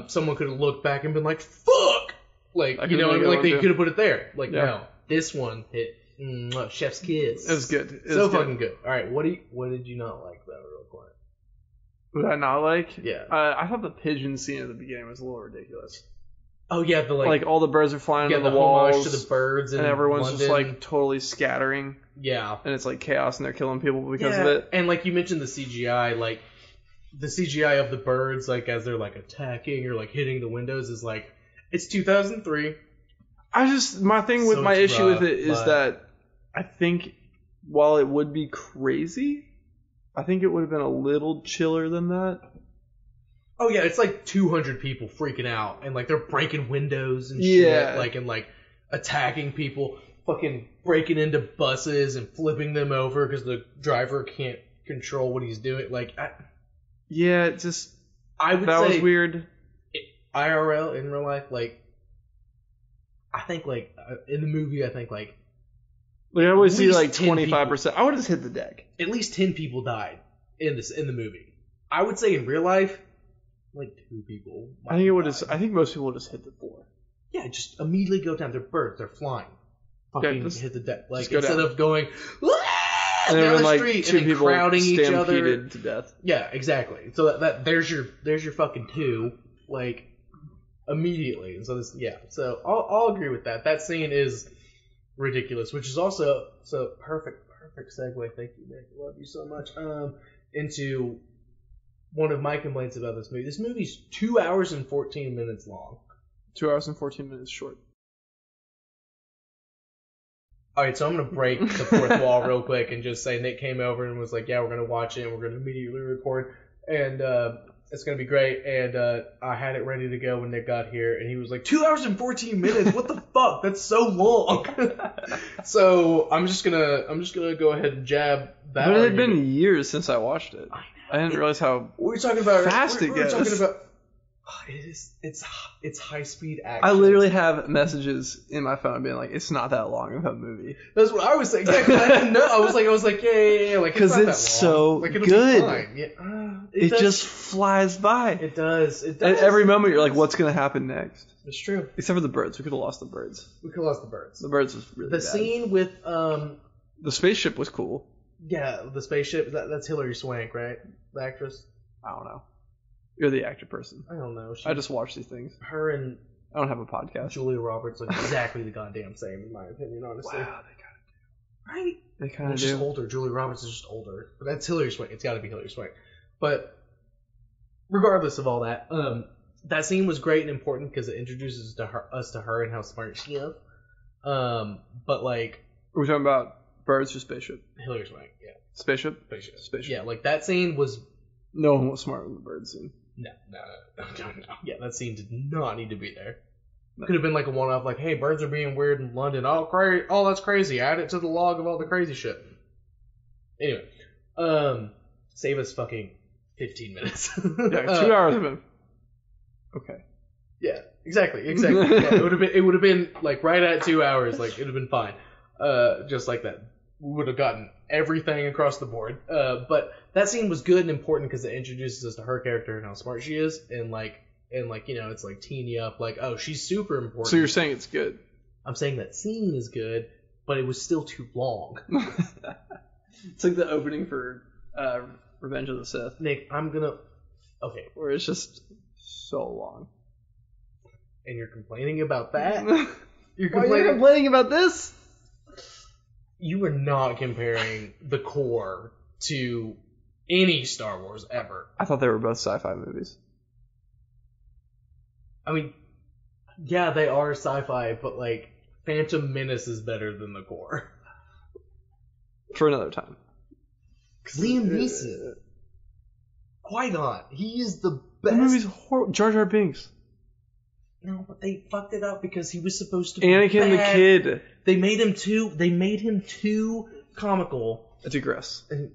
[SPEAKER 2] Someone could have looked back and been like, "Fuck!" Like they could have put it there. Like no, this one hit chef's kiss.
[SPEAKER 3] It was good. It
[SPEAKER 2] So
[SPEAKER 3] was
[SPEAKER 2] fucking good. All right, what did you not like though, real quick?
[SPEAKER 3] What did I not like?
[SPEAKER 2] Yeah.
[SPEAKER 3] I thought the pigeon scene at the beginning was a little ridiculous.
[SPEAKER 2] Oh yeah, the
[SPEAKER 3] Like all the birds are flying on
[SPEAKER 2] the
[SPEAKER 3] the walls,
[SPEAKER 2] homage to the birds,
[SPEAKER 3] and everyone's
[SPEAKER 2] London.
[SPEAKER 3] just like totally scattering.
[SPEAKER 2] Yeah.
[SPEAKER 3] And it's like chaos, and they're killing people because of it.
[SPEAKER 2] And like you mentioned the CGI, like the CGI of the birds, like as they're like attacking or like hitting the windows is like, it's 2003.
[SPEAKER 3] My thing with my issue with it is
[SPEAKER 2] but-
[SPEAKER 3] that I think while it would be crazy, I think it would have been a little chiller than that.
[SPEAKER 2] Oh yeah, it's like 200 people freaking out and like they're breaking windows and
[SPEAKER 3] Yeah.
[SPEAKER 2] shit, like and like attacking people, fucking breaking into buses and flipping them over because the driver can't control what he's doing. Like,
[SPEAKER 3] Yeah, it just
[SPEAKER 2] I would
[SPEAKER 3] that
[SPEAKER 2] say
[SPEAKER 3] was weird.
[SPEAKER 2] IRL in real life, like I think like in the movie, I think like
[SPEAKER 3] Like I would see
[SPEAKER 2] least
[SPEAKER 3] like
[SPEAKER 2] 10
[SPEAKER 3] 25%. I would have just hit the deck.
[SPEAKER 2] at least 10 people died in the movie. I would say in real life, like 2 people.
[SPEAKER 3] I think it would have. I think most people would just hit the floor.
[SPEAKER 2] Yeah, just immediately go down. They're birds. They're flying. Fucking
[SPEAKER 3] just-
[SPEAKER 2] hit the deck. Like
[SPEAKER 3] go
[SPEAKER 2] instead
[SPEAKER 3] down.
[SPEAKER 2] of going
[SPEAKER 3] And then
[SPEAKER 2] down
[SPEAKER 3] when
[SPEAKER 2] the
[SPEAKER 3] like
[SPEAKER 2] street
[SPEAKER 3] 2
[SPEAKER 2] and then
[SPEAKER 3] people
[SPEAKER 2] crowding each other.
[SPEAKER 3] stampeded to death.
[SPEAKER 2] Yeah, exactly. So that there's your fucking 2 like immediately. And so this So I'll agree with that. That scene is ridiculous, which is also so perfect segue. Thank you, Nick. Love you so much. Into one of my complaints about this movie. This movie's 2 hours and 14 minutes long.
[SPEAKER 3] 2 hours and 14 minutes short.
[SPEAKER 2] Alright, so I'm going to break the fourth wall real quick and just say Nick came over and was like, yeah, we're going to watch it and we're going to immediately record. And it's going to be great. And I had it ready to go when Nick got here. And he was like, 2 hours and 14 minutes? What the fuck? That's so long. So I'm just going to go ahead and jab that.
[SPEAKER 3] But it had
[SPEAKER 2] argument.
[SPEAKER 3] been years since I watched it. I didn't realize how
[SPEAKER 2] We're talking about
[SPEAKER 3] fast it
[SPEAKER 2] we're talking
[SPEAKER 3] goes.
[SPEAKER 2] about. It's high speed action.
[SPEAKER 3] I literally have messages in my phone being like, it's not that long of a movie.
[SPEAKER 2] That's what I was saying. Yeah, 'cause I didn't know. I was like, yeah. Like,
[SPEAKER 3] Because
[SPEAKER 2] not
[SPEAKER 3] it's
[SPEAKER 2] that long.
[SPEAKER 3] so
[SPEAKER 2] like, it'll
[SPEAKER 3] good.
[SPEAKER 2] Be fine. Yeah,
[SPEAKER 3] It
[SPEAKER 2] does-
[SPEAKER 3] just flies by.
[SPEAKER 2] It does.
[SPEAKER 3] At every moment, you're like, what's going to happen next?
[SPEAKER 2] It's true.
[SPEAKER 3] Except for the birds. We could have lost the birds.
[SPEAKER 2] We could have lost the birds.
[SPEAKER 3] The birds was really
[SPEAKER 2] The
[SPEAKER 3] bad.
[SPEAKER 2] scene with
[SPEAKER 3] The spaceship was cool.
[SPEAKER 2] the spaceship. That's Hilary Swank, right? The actress.
[SPEAKER 3] I don't know. You're the actor person.
[SPEAKER 2] I don't know.
[SPEAKER 3] I just watch these things.
[SPEAKER 2] Her and
[SPEAKER 3] I don't have a podcast.
[SPEAKER 2] Julia Roberts look exactly the goddamn same, in my opinion. Honestly,
[SPEAKER 3] Wow,
[SPEAKER 2] right?
[SPEAKER 3] they kind of
[SPEAKER 2] She's
[SPEAKER 3] do.
[SPEAKER 2] older. Julia Roberts is just older. But that's Hilary Swank. It's got to be Hilary Swank. But regardless of all that, that scene was great and important because it introduces us to her and how smart she is. But like
[SPEAKER 3] Are we talking about birds or spaceship?
[SPEAKER 2] Hilary Swank, yeah,
[SPEAKER 3] Spaceship?
[SPEAKER 2] spaceship. Yeah, like that scene was
[SPEAKER 3] No one was smart with the bird scene.
[SPEAKER 2] no. Yeah, that scene did not need to be there. Could have been like a one-off, like, hey, birds are being weird in London. Oh, that's crazy. Add it to the log of all the crazy shit. Anyway, save us fucking 15 minutes.
[SPEAKER 3] Yeah, 2 hours of it. Okay.
[SPEAKER 2] Yeah, exactly. Yeah, it would have been like right at 2 hours. Like it'd have been fine. Just like that, we would have gotten everything across the board. But that scene was good and important because it introduces us to her character and how smart she is, and like it's like teeing you up. Like, oh, she's super important.
[SPEAKER 3] So you're saying it's good?
[SPEAKER 2] I'm saying that scene is good, but it was still too long.
[SPEAKER 3] It's like the opening for Revenge of the Sith.
[SPEAKER 2] Nick, I'm gonna... Okay.
[SPEAKER 3] Where it's just so long.
[SPEAKER 2] And you're complaining about that?
[SPEAKER 3] You're complaining about this?
[SPEAKER 2] You are not comparing the core to any Star Wars ever.
[SPEAKER 3] I thought they were both sci-fi movies.
[SPEAKER 2] I mean, yeah, they are sci-fi, but like, Phantom Menace is better than the core.
[SPEAKER 3] For another time.
[SPEAKER 2] Liam Neeson. Qui-Gon. He is the best.
[SPEAKER 3] The movie's horrible. Jar Jar Binks.
[SPEAKER 2] No, but they fucked it up because he was supposed to be
[SPEAKER 3] Anakin
[SPEAKER 2] bad.
[SPEAKER 3] the kid.
[SPEAKER 2] They made him too comical.
[SPEAKER 3] I digress.
[SPEAKER 2] And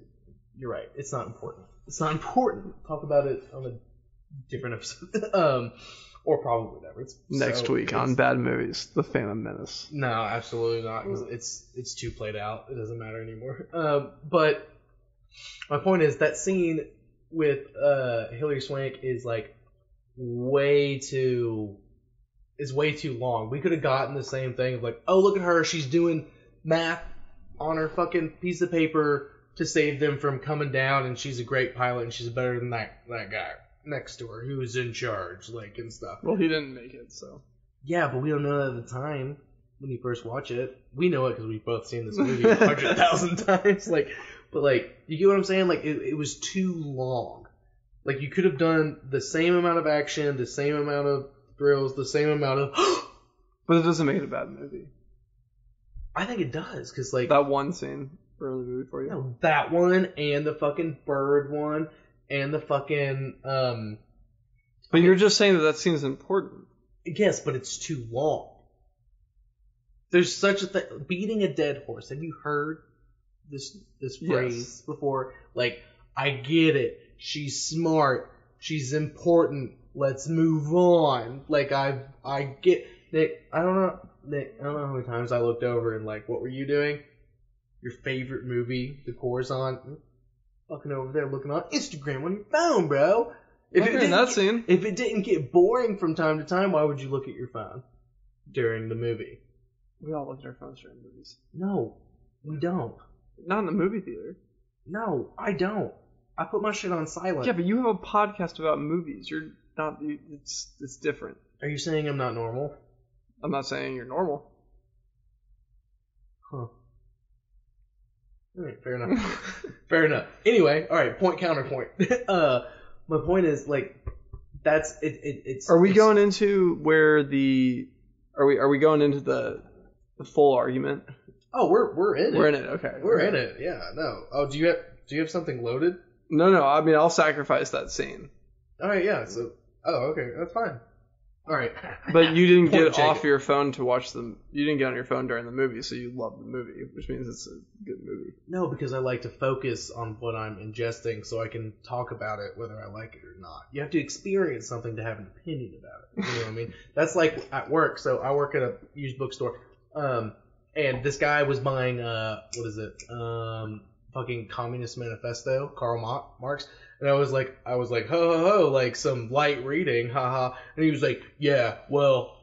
[SPEAKER 2] you're right. It's not important. It's not important. Talk about it on a different episode. Or probably never.
[SPEAKER 3] Next week on Bad Movies, The Phantom Menace.
[SPEAKER 2] No, absolutely not. Because it's too played out. It doesn't matter anymore. But my point is that scene with Hilary Swank is like way too long. We could have gotten the same thing of like, oh, look at her, she's doing math on her fucking piece of paper to save them from coming down, and she's a great pilot, and she's better than that guy next to her who's in charge, like, and stuff.
[SPEAKER 3] Well, he didn't make it, so.
[SPEAKER 2] Yeah, but we don't know that at the time when you first watch it. We know it because we've both seen this movie 100,000 times. Like, but like, you get what I'm saying? Like, it was too long. Like, you could have done the same amount of action, the same amount of thrills, the same amount of...
[SPEAKER 3] But it doesn't make it a bad movie.
[SPEAKER 2] I think it does, because like...
[SPEAKER 3] That one scene ruined the movie for you?
[SPEAKER 2] No, that one, and the fucking bird one, and the fucking...
[SPEAKER 3] But you're just saying that scene is important.
[SPEAKER 2] Yes, but it's too long. There's such a thing... Beating a dead horse. Have you heard this phrase before? Like, I get it. She's smart. She's important. Let's move on. Like, I get... Nick, I don't know how many times I looked over and like, what were you doing? Your favorite movie, the core's on. Fucking over there looking on Instagram on your phone, bro. If it didn't get boring from time to time, why would you look at your phone during the movie?
[SPEAKER 3] We all look at our phones during movies.
[SPEAKER 2] No, we don't.
[SPEAKER 3] Not in the movie theater.
[SPEAKER 2] No, I don't. I put my shit on silent.
[SPEAKER 3] Yeah, but you have a podcast about movies. You're not. It's different.
[SPEAKER 2] Are you saying I'm not normal?
[SPEAKER 3] I'm not saying you're normal.
[SPEAKER 2] Huh. Alright, fair enough. Fair enough. Anyway, alright, point counterpoint. My point is, like, that's it's
[SPEAKER 3] Are we going into where the are we going into the full argument?
[SPEAKER 2] Oh, we're in it.
[SPEAKER 3] We're in it, okay.
[SPEAKER 2] We're in it, yeah, no. Oh, do you have something loaded?
[SPEAKER 3] No, I mean I'll sacrifice that scene.
[SPEAKER 2] Alright, yeah, so okay, that's fine. Alright.
[SPEAKER 3] But you didn't get off your phone to watch them. You didn't get on your phone during the movie, so you love the movie, which means it's a good movie.
[SPEAKER 2] No, because I like to focus on what I'm ingesting so I can talk about it whether I like it or not. You have to experience something to have an opinion about it. You know what I mean? That's like at work. So I work at a used bookstore. And this guy was buying, fucking Communist Manifesto, Karl Marx. And I was like, ho, ho, ho, like some light reading, haha. And he was like, yeah, well,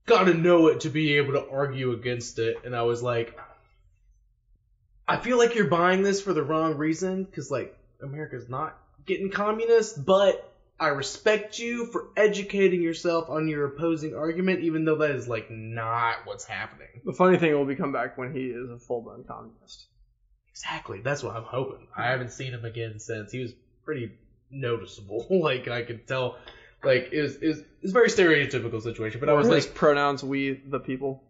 [SPEAKER 2] gotta know it to be able to argue against it. And I was like, I feel like you're buying this for the wrong reason, because, like, America's not getting communist, but I respect you for educating yourself on your opposing argument, even though that is, like, not what's happening.
[SPEAKER 3] The funny thing will be come back when he is a full-blown communist.
[SPEAKER 2] Exactly. That's what I'm hoping. I haven't seen him again since. He was pretty noticeable. Like, I could tell. Like, it was a very stereotypical situation. But I was
[SPEAKER 3] his
[SPEAKER 2] like,
[SPEAKER 3] pronouns, we, the people.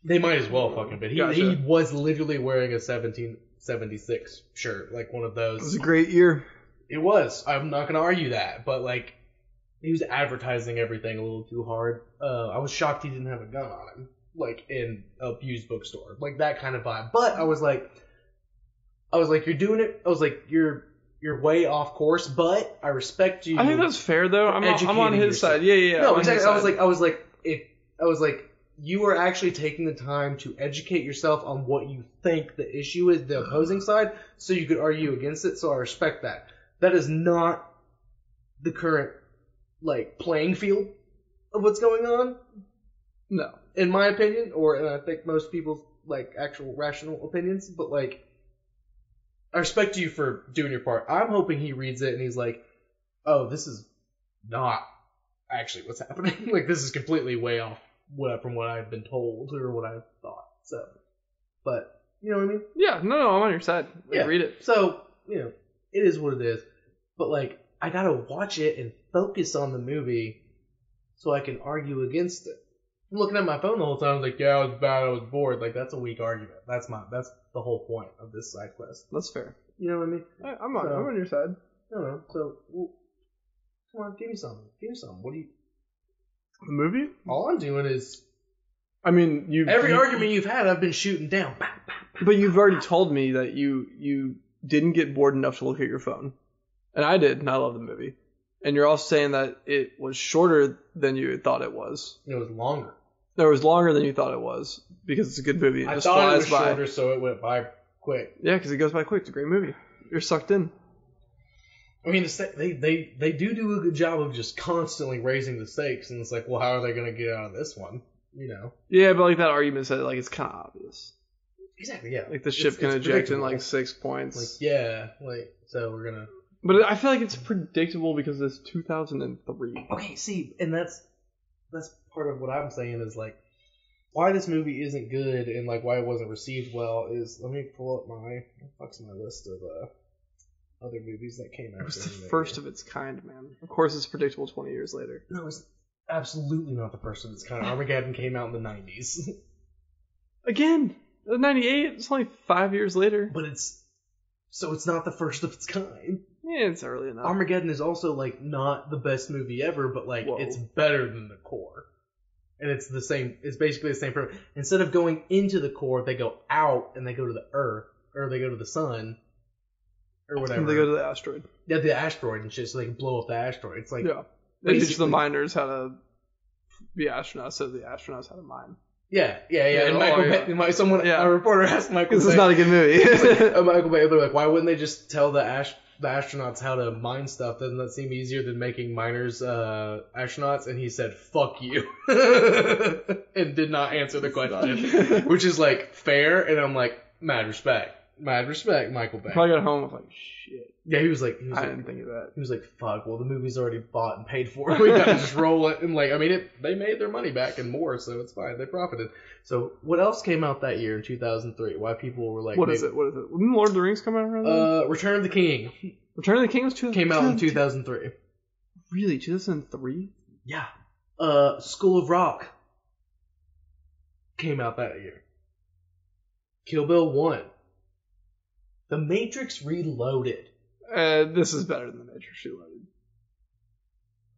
[SPEAKER 2] They might as well fucking been.
[SPEAKER 3] Gotcha.
[SPEAKER 2] He was literally wearing a 1776 shirt, like one of those.
[SPEAKER 3] It was a great year.
[SPEAKER 2] It was. I'm not gonna argue that. But, like, he was advertising everything a little too hard. I was shocked he didn't have a gun on him. Like, in a used bookstore. Like, that kind of vibe. But I was like, you're doing it. I was like, you're way off course, but I respect you.
[SPEAKER 3] I think that's fair, though. I'm on his side. Yeah.
[SPEAKER 2] No, exactly. I was like, you are actually taking the time to educate yourself on what you think the issue is, the opposing side, so you could argue against it. So I respect that. That is not the current, like, playing field of what's going on.
[SPEAKER 3] No.
[SPEAKER 2] in my opinion, and I think most people's like actual rational opinions. But like, I respect you for doing your part. I'm hoping he reads it and he's like, "Oh, this is not actually what's happening. Like, this is completely way off from what I've been told or what I've thought." So, but you know what I mean?
[SPEAKER 3] Yeah, no, I'm on your side. Like, read it.
[SPEAKER 2] So, you know, it is what it is. But like, I gotta watch it and focus on the movie so I can argue against it. I'm looking at my phone the whole time. I was like, yeah, it was bad. I was bored. Like, that's a weak argument. That's the whole point of this side quest.
[SPEAKER 3] That's fair.
[SPEAKER 2] You know what I mean?
[SPEAKER 3] I'm on your side.
[SPEAKER 2] I don't know. So, well, come on, give me something. What do you?
[SPEAKER 3] The movie?
[SPEAKER 2] All I'm doing is.
[SPEAKER 3] I mean,
[SPEAKER 2] every argument you've had, I've been shooting down.
[SPEAKER 3] But you've already told me that you didn't get bored enough to look at your phone, and I did, and I love the movie. And you're also saying that it was shorter than you thought it was.
[SPEAKER 2] It was longer.
[SPEAKER 3] It was longer than you thought it was because it's a good movie.
[SPEAKER 2] I thought it was shorter, so it went by quick.
[SPEAKER 3] Yeah, because it goes by quick. It's a great movie. You're sucked in.
[SPEAKER 2] I mean, they do a good job of just constantly raising the stakes, and it's like, well, how are they going to get out of this one? You know?
[SPEAKER 3] Yeah, but like that argument said, like it's kind of obvious.
[SPEAKER 2] Exactly. Yeah.
[SPEAKER 3] Like the ship can eject in like 6 points.
[SPEAKER 2] Like yeah, like so we're gonna.
[SPEAKER 3] But I feel like it's predictable because it's 2003.
[SPEAKER 2] Okay, see, and that's part of what I'm saying is like why this movie isn't good and like why it wasn't received well is let me pull up my list of other movies that came out.
[SPEAKER 3] It was the first of its kind, man. Of course, it's predictable 20 years later.
[SPEAKER 2] No, it's absolutely not the first of its kind. Armageddon came out in the 90s.
[SPEAKER 3] Again, 98. It's only 5 years later.
[SPEAKER 2] But it's not the first of its kind.
[SPEAKER 3] Yeah, it's early enough.
[SPEAKER 2] Armageddon is also like not the best movie ever, but like it's better than the core. And it's the same. It's basically the same. Instead of going into the core, they go out and they go to the Earth or they go to the sun or whatever.
[SPEAKER 3] And they go to the asteroid.
[SPEAKER 2] Yeah, the asteroid and shit, so they can blow up the asteroid. It's like
[SPEAKER 3] they teach the miners how to be astronauts, so the astronauts how to mine.
[SPEAKER 2] Yeah. And a reporter asked Michael.
[SPEAKER 3] This is not a good movie.
[SPEAKER 2] Michael Bay. They're like, why wouldn't they just tell the astronauts how to mine stuff? Doesn't that seem easier than making miners astronauts? And he said, "Fuck you," and did not answer the question, which is like fair. And I'm like, mad respect, Michael Bay.
[SPEAKER 3] Probably got home with like shit.
[SPEAKER 2] Yeah, he was like,
[SPEAKER 3] I didn't think of that.
[SPEAKER 2] He was like, fuck, well, the movie's already bought and paid for. We gotta just roll it. And like, I mean, they made their money back and more, so it's fine. They profited. So, what else came out that year in 2003? Why people were like,
[SPEAKER 3] What is it? Didn't Lord of the Rings come out around then?
[SPEAKER 2] Return of the King.
[SPEAKER 3] Return of the King was
[SPEAKER 2] came out in 2003.
[SPEAKER 3] Really? 2003?
[SPEAKER 2] Yeah. School of Rock came out that year. Kill Bill 1. The Matrix Reloaded.
[SPEAKER 3] This is better than The Matrix Reloaded.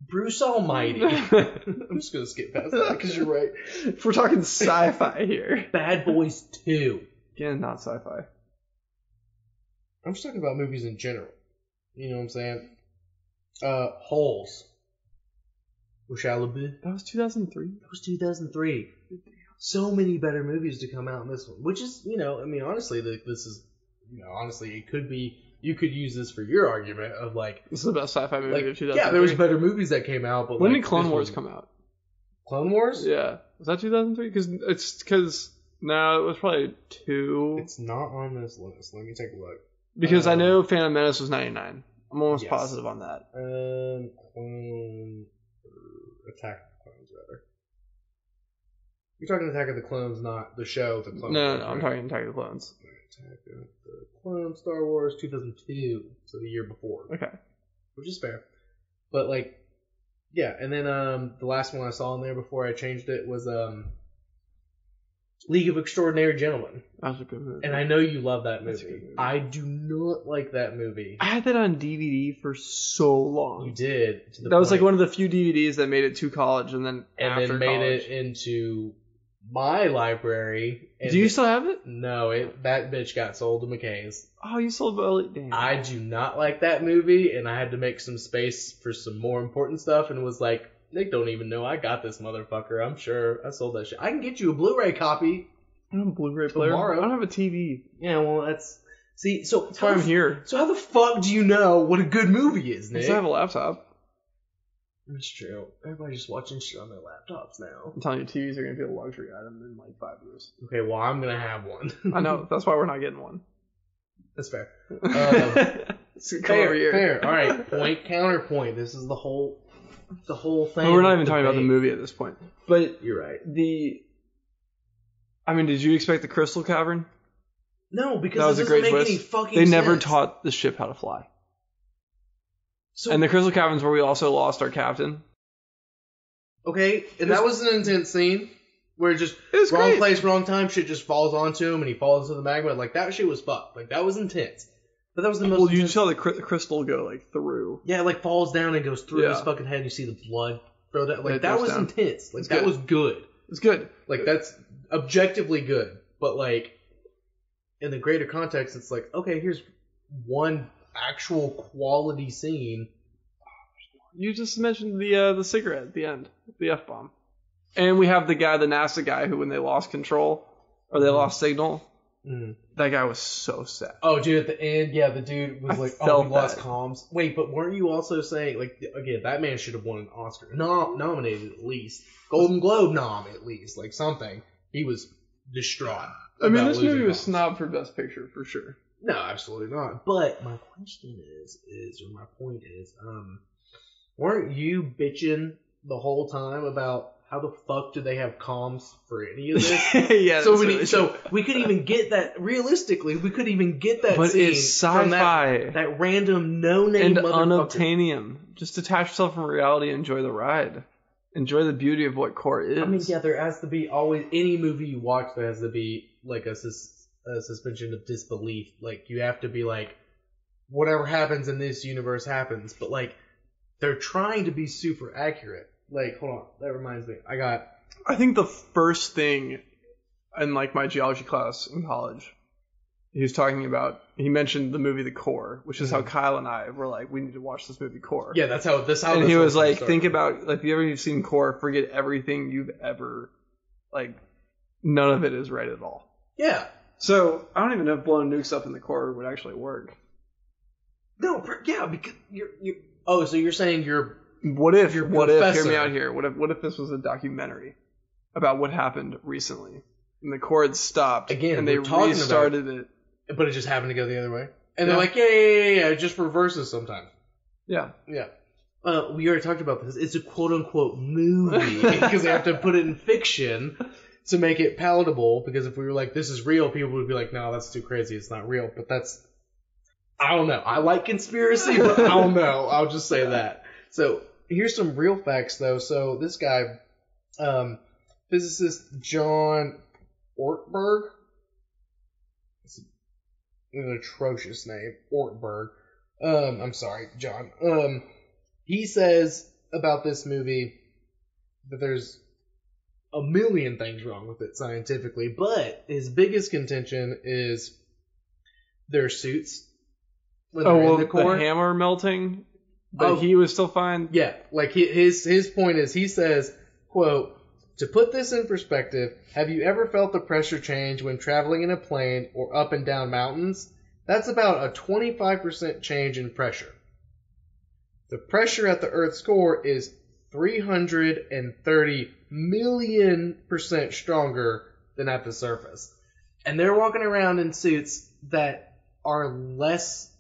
[SPEAKER 2] Bruce Almighty. I'm just going to skip past that because you're right.
[SPEAKER 3] If we're talking sci-fi here.
[SPEAKER 2] Bad Boys 2.
[SPEAKER 3] Again, not sci-fi.
[SPEAKER 2] I'm just talking about movies in general. You know what I'm saying? Holes. With Shia LaBeouf.
[SPEAKER 3] That was 2003?
[SPEAKER 2] That was 2003. So many better movies to come out in this one. Which is, you know, I mean, honestly, this is, you know, honestly, it could be, you could use this for your argument of like...
[SPEAKER 3] This is the best sci-fi movie of 2003.
[SPEAKER 2] Yeah, there was better movies that came out, but
[SPEAKER 3] when did Clone Wars come out?
[SPEAKER 2] Clone Wars?
[SPEAKER 3] Yeah. Was that 2003? Because no, it was probably 2.
[SPEAKER 2] It's not on this list. Let me take a look.
[SPEAKER 3] Because I know Phantom Menace was 99. I'm almost positive on that.
[SPEAKER 2] Attack of the Clones, rather. You're talking Attack of the Clones, not the show, The Clone
[SPEAKER 3] No,
[SPEAKER 2] Wars,
[SPEAKER 3] I'm talking Attack of the Clones.
[SPEAKER 2] Attack of the Clones, Star Wars, 2002, so the year before.
[SPEAKER 3] Okay.
[SPEAKER 2] Which is fair. But, like, yeah, and then the last one I saw in there before I changed it was League of Extraordinary Gentlemen.
[SPEAKER 3] That was a good movie.
[SPEAKER 2] And I know you love that movie.
[SPEAKER 3] Movie.
[SPEAKER 2] I do not like that movie.
[SPEAKER 3] I had that on DVD for so long.
[SPEAKER 2] You did.
[SPEAKER 3] That was like one of the few DVDs that made it to college and then after
[SPEAKER 2] made
[SPEAKER 3] college.
[SPEAKER 2] it into my library.
[SPEAKER 3] Do you still have it?
[SPEAKER 2] No, that bitch got sold to McKay's.
[SPEAKER 3] Oh, you sold it? Damn.
[SPEAKER 2] I do not like that movie, and I had to make some space for some more important stuff, and was like, Nick don't even know I got this motherfucker. I'm sure I sold that shit. I can get you a Blu-ray copy.
[SPEAKER 3] I don't have a Blu-ray player.
[SPEAKER 2] Tomorrow.
[SPEAKER 3] I don't have a TV.
[SPEAKER 2] Yeah, well, that's... See, so...
[SPEAKER 3] That's why I'm here.
[SPEAKER 2] So how the fuck do you know what a good movie is, Nick?
[SPEAKER 3] Because I have a laptop.
[SPEAKER 2] That's true. Everybody's just watching shit on their laptops now.
[SPEAKER 3] I'm telling you, TVs are going to be a luxury item in like 5 years.
[SPEAKER 2] Okay, well, I'm going to have one.
[SPEAKER 3] I know. That's why we're not getting one.
[SPEAKER 2] That's fair.
[SPEAKER 3] Fair.
[SPEAKER 2] Fair. All right. Point, counterpoint. This is the whole thing.
[SPEAKER 3] But we're not even talking about the movie at this point. But
[SPEAKER 2] you're right.
[SPEAKER 3] Did you expect the Crystal Cavern?
[SPEAKER 2] No, because
[SPEAKER 3] that was
[SPEAKER 2] it doesn't make any fucking
[SPEAKER 3] sense. They
[SPEAKER 2] sense.
[SPEAKER 3] never taught the ship how to fly.
[SPEAKER 2] So,
[SPEAKER 3] and the Crystal Cavern's where we also lost our captain.
[SPEAKER 2] Okay, and that was an intense scene where it was wrong
[SPEAKER 3] great.
[SPEAKER 2] place, wrong time, shit just falls onto him and he falls into the magma. Like, that shit was fucked. Like, that was intense. But that was the most
[SPEAKER 3] Well, you saw the crystal go, like, through.
[SPEAKER 2] Yeah, it, like, falls down and goes through his fucking head and you see the blood throw that. Like, that was intense. Like, that was good.
[SPEAKER 3] It's good.
[SPEAKER 2] Like, that's objectively good. But, like, in the greater context, it's like, okay, here's one actual quality scene.
[SPEAKER 3] You just mentioned the cigarette at the end, the F-bomb. And we have the NASA guy who, when they lost control, or they lost signal, that guy was so sad.
[SPEAKER 2] Oh, dude, at the end, yeah, the dude was like, we lost comms. Wait, but weren't you also saying, like, again, that man should have won an Oscar. Nominated at least. Golden Globe nom, at least. Like, something. He was distraught.
[SPEAKER 3] I mean, this movie was snobbed for Best Picture, for sure.
[SPEAKER 2] No, absolutely not. But my question or my point is, weren't you bitching the whole time about how the fuck do they have comms for any of this?
[SPEAKER 3] Yeah.
[SPEAKER 2] So we couldn't even get that. Realistically, we couldn't even get that.
[SPEAKER 3] But
[SPEAKER 2] scene
[SPEAKER 3] it's sci-fi
[SPEAKER 2] from that random no-name
[SPEAKER 3] and
[SPEAKER 2] motherfucker.
[SPEAKER 3] unobtainium. Just detach yourself from reality and enjoy the ride. Enjoy the beauty of what core is.
[SPEAKER 2] I mean, yeah, there has to be always any movie you watch. There has to be like a suspension of disbelief. Like you have to be like, whatever happens in this universe happens. But like, they're trying to be super accurate. Like, hold on, that reminds me.
[SPEAKER 3] I think the first thing in like my geology class in college, he mentioned the movie The Core, which is how Kyle and I were like, we need to watch this movie Core.
[SPEAKER 2] Yeah, that's how this.
[SPEAKER 3] And he was like, think about, like, if you ever seen Core, forget everything you've ever, like, none of it is right at all.
[SPEAKER 2] Yeah.
[SPEAKER 3] So I don't even know if blowing nukes up in the core would actually work.
[SPEAKER 2] No, yeah, because you're. Oh, so you're saying you're.
[SPEAKER 3] What if? Hear me out here. What if this was a documentary about what happened recently, and the core had stopped
[SPEAKER 2] again,
[SPEAKER 3] and they restarted it,
[SPEAKER 2] but it just happened to go the other way, and they're like, yeah, it just reverses sometimes.
[SPEAKER 3] Yeah.
[SPEAKER 2] We already talked about this. It's a quote unquote movie because they have to put it in fiction to make it palatable. Because if we were like, this is real, people would be like, no, that's too crazy. It's not real. But I don't know. I like conspiracy, but I don't know. I'll just say that. So here's some real facts, though. So this guy, physicist John Ortberg, it's an atrocious name, Ortberg. I'm sorry, John. He says about this movie that there's a million things wrong with it scientifically, but his biggest contention is their suits. When they're in the core.
[SPEAKER 3] The hammer melting, but he was still fine.
[SPEAKER 2] Yeah, like his point is, he says, quote, to put this in perspective, have you ever felt the pressure change when traveling in a plane or up and down mountains? That's about a 25% change in pressure. The pressure at the Earth's core is 330 million% stronger than at the surface. And they're walking around in suits that are less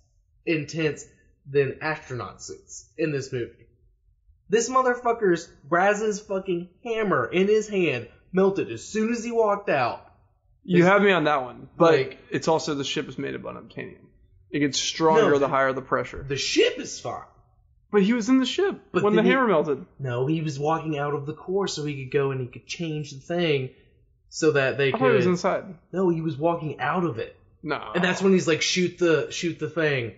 [SPEAKER 2] intense than astronaut suits in this movie. This motherfucker's Braz's fucking hammer in his hand melted as soon as he walked out.
[SPEAKER 3] You have me on that one, but it's also the ship is made of unobtainium. It gets stronger the higher the pressure.
[SPEAKER 2] The ship is fine.
[SPEAKER 3] But he was in the ship when the hammer melted.
[SPEAKER 2] No, he was walking out of the core so he could go and he could change the thing so that they could.
[SPEAKER 3] I thought he was inside.
[SPEAKER 2] No, he was walking out of it.
[SPEAKER 3] No.
[SPEAKER 2] And that's when he's like, shoot the thing.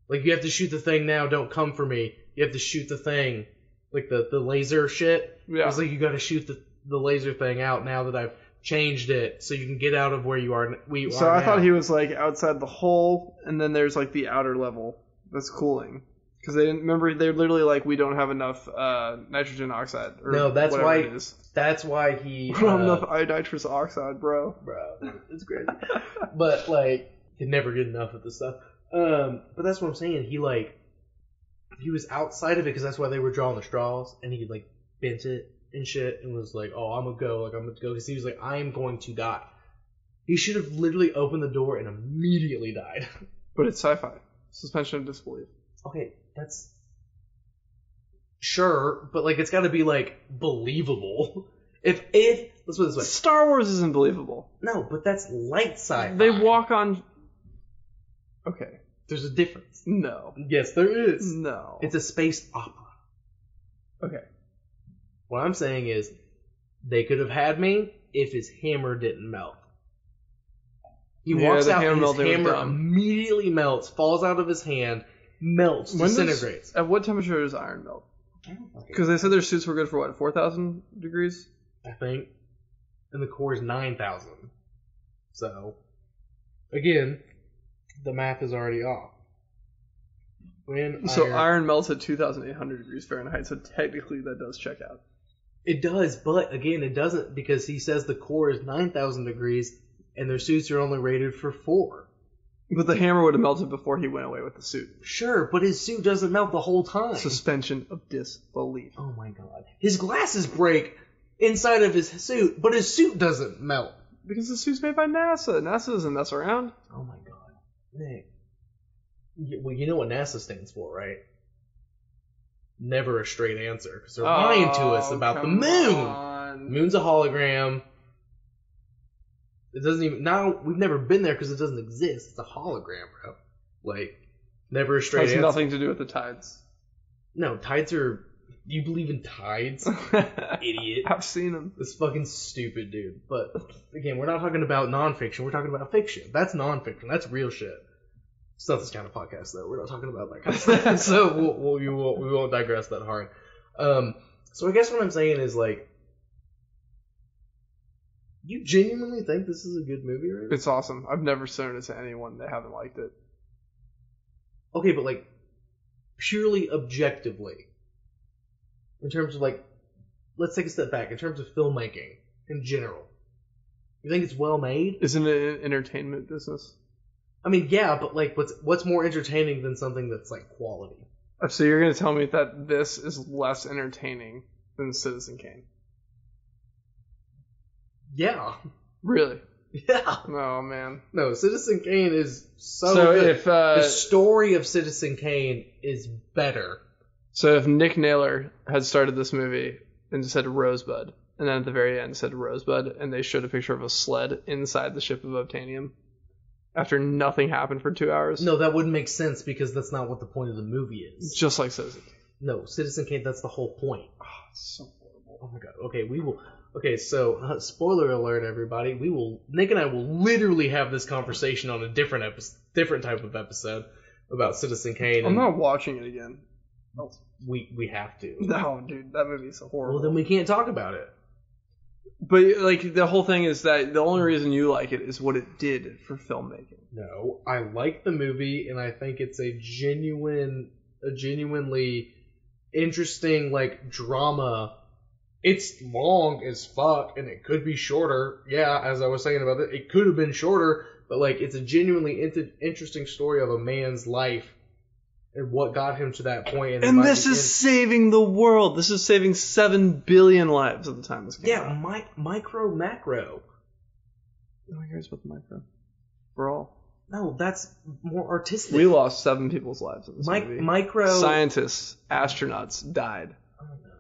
[SPEAKER 2] Like, you have to shoot the thing now, don't come for me. You have to shoot the thing. Like the laser shit.
[SPEAKER 3] Yeah.
[SPEAKER 2] It's like, you gotta shoot the laser thing out now that I've changed it so you can get out of where you are.
[SPEAKER 3] So I thought he was like outside the hole, and then there's like the outer level that's cooling. Because they didn't remember, they're literally like, we don't have enough nitrogen oxide. Or
[SPEAKER 2] no, that's
[SPEAKER 3] why.
[SPEAKER 2] It is. That's why he.
[SPEAKER 3] We don't have enough nitrous oxide, bro.
[SPEAKER 2] It's crazy. But like, you never get enough of this stuff. But that's what I'm saying. he was outside of it because that's why they were drawing the straws, and he like bent it and shit, and was like, "Oh, I'm gonna go," because he was like, "I am going to die." He should have literally opened the door and immediately died.
[SPEAKER 3] But it's sci-fi. Suspension of disbelief.
[SPEAKER 2] Okay, that's sure, but like it's got to be like believable. If let's put it this way,
[SPEAKER 3] Star Wars isn't believable.
[SPEAKER 2] No, but that's light sci-fi.
[SPEAKER 3] They walk on. Okay.
[SPEAKER 2] There's a difference.
[SPEAKER 3] No.
[SPEAKER 2] Yes, there is.
[SPEAKER 3] No.
[SPEAKER 2] It's a space opera.
[SPEAKER 3] Okay.
[SPEAKER 2] What I'm saying is, they could have had me if his hammer didn't melt. He walks out and his hammer immediately melts, falls out of his hand, melts, disintegrates.
[SPEAKER 3] At what temperature does iron melt? Because they said their suits were good for what, 4,000 degrees?
[SPEAKER 2] I think. And the core is 9,000. So, again, the math is already off.
[SPEAKER 3] Iron melts at 2,800 degrees Fahrenheit, so technically that does check out.
[SPEAKER 2] It does, but again, it doesn't, because he says the core is 9,000 degrees, and their suits are only rated for 4.
[SPEAKER 3] But the hammer would have melted before he went away with the suit.
[SPEAKER 2] Sure, but his suit doesn't melt the whole time.
[SPEAKER 3] Suspension of disbelief.
[SPEAKER 2] Oh my god. His glasses break inside of his suit, but his suit doesn't melt.
[SPEAKER 3] Because the suit's made by NASA. NASA doesn't mess around.
[SPEAKER 2] Oh my god. Nick. Well, you know what NASA stands for, right? Never a straight answer, because they're lying to us about the moon. Moon's a hologram. It doesn't even... Now, we've never been there because it doesn't exist. It's a hologram, bro. Like, never a straight answer.
[SPEAKER 3] It has nothing to do with the tides.
[SPEAKER 2] No, tides are... You believe in tides? Idiot.
[SPEAKER 3] I've seen them.
[SPEAKER 2] It's fucking stupid, dude. But, again, we're not talking about nonfiction. We're talking about fiction. That's nonfiction. That's real shit. It's not this kind of podcast, though. We're not talking about that kind of stuff. So, we won't digress that hard. So, I guess what I'm saying is, like, you genuinely think this is a good movie, right?
[SPEAKER 3] It's awesome. I've never shown it to anyone that haven't liked it.
[SPEAKER 2] Okay, but, like, purely objectively, in terms of, like, let's take a step back. In terms of filmmaking, in general, you think it's well made?
[SPEAKER 3] Isn't it an entertainment business?
[SPEAKER 2] I mean, yeah, but, like, what's more entertaining than something that's, like, quality?
[SPEAKER 3] So you're going to tell me that this is less entertaining than Citizen Kane?
[SPEAKER 2] Yeah.
[SPEAKER 3] Really?
[SPEAKER 2] Yeah.
[SPEAKER 3] Oh, man.
[SPEAKER 2] No, Citizen Kane is so good. If, the story of Citizen Kane is better.
[SPEAKER 3] So if Nick Naylor had started this movie and said Rosebud, and then at the very end said Rosebud, and they showed a picture of a sled inside the ship of Obtanium, after nothing happened for 2 hours?
[SPEAKER 2] No, that wouldn't make sense, because that's not what the point of the movie is.
[SPEAKER 3] Just like Citizen Kane.
[SPEAKER 2] No, Citizen Kane, that's the whole point.
[SPEAKER 3] Oh, it's so horrible.
[SPEAKER 2] Oh my god. Okay, we will... Okay, so, spoiler alert, everybody. Nick and I will literally have this conversation on a different type of episode about Citizen Kane.
[SPEAKER 3] I'm not watching it again.
[SPEAKER 2] Oh, we have to.
[SPEAKER 3] No, dude, that movie's so horrible.
[SPEAKER 2] Well, then we can't talk about it.
[SPEAKER 3] But, like, the whole thing is that the only reason you like it is what it did for filmmaking.
[SPEAKER 2] No, I like the movie, and I think it's a genuinely interesting, like, drama. It's long as fuck, and it could be shorter. Yeah, as I was saying about it, it could have been shorter, but, like, it's a genuinely interesting story of a man's life and what got him to that point.
[SPEAKER 3] And this is saving the world. This is saving 7 billion lives at the time this came out.
[SPEAKER 2] Yeah, micro, macro.
[SPEAKER 3] No one cares about the micro. We're all...
[SPEAKER 2] No, that's more artistic.
[SPEAKER 3] We lost 7 people's lives in this movie.
[SPEAKER 2] Micro...
[SPEAKER 3] Scientists, astronauts died.
[SPEAKER 2] Oh, no.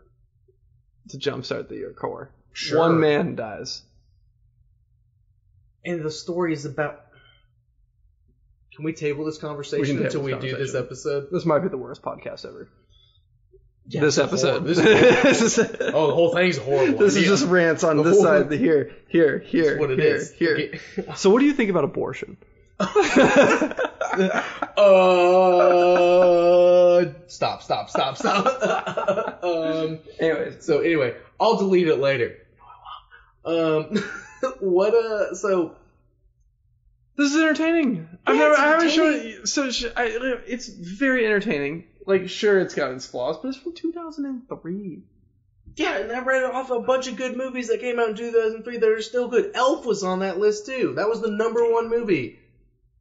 [SPEAKER 3] To jumpstart the core.
[SPEAKER 2] Sure.
[SPEAKER 3] 1 man dies.
[SPEAKER 2] And the story is about... Can we table this conversation until we do this episode?
[SPEAKER 3] This might be the worst podcast ever.
[SPEAKER 2] Yeah,
[SPEAKER 3] this episode.
[SPEAKER 2] The whole thing's horrible.
[SPEAKER 3] This is just rants on this side. Here.
[SPEAKER 2] What it is.
[SPEAKER 3] Here. So what do you think about abortion?
[SPEAKER 2] Stop. Anyway, I'll delete it later.
[SPEAKER 3] This is entertaining. I haven't shown it. So it's very entertaining. Like, sure, it's got its flaws, but it's from 2003.
[SPEAKER 2] Yeah, and I read off a bunch of good movies that came out in 2003 that are still good. Elf was on that list too. That was the #1 movie.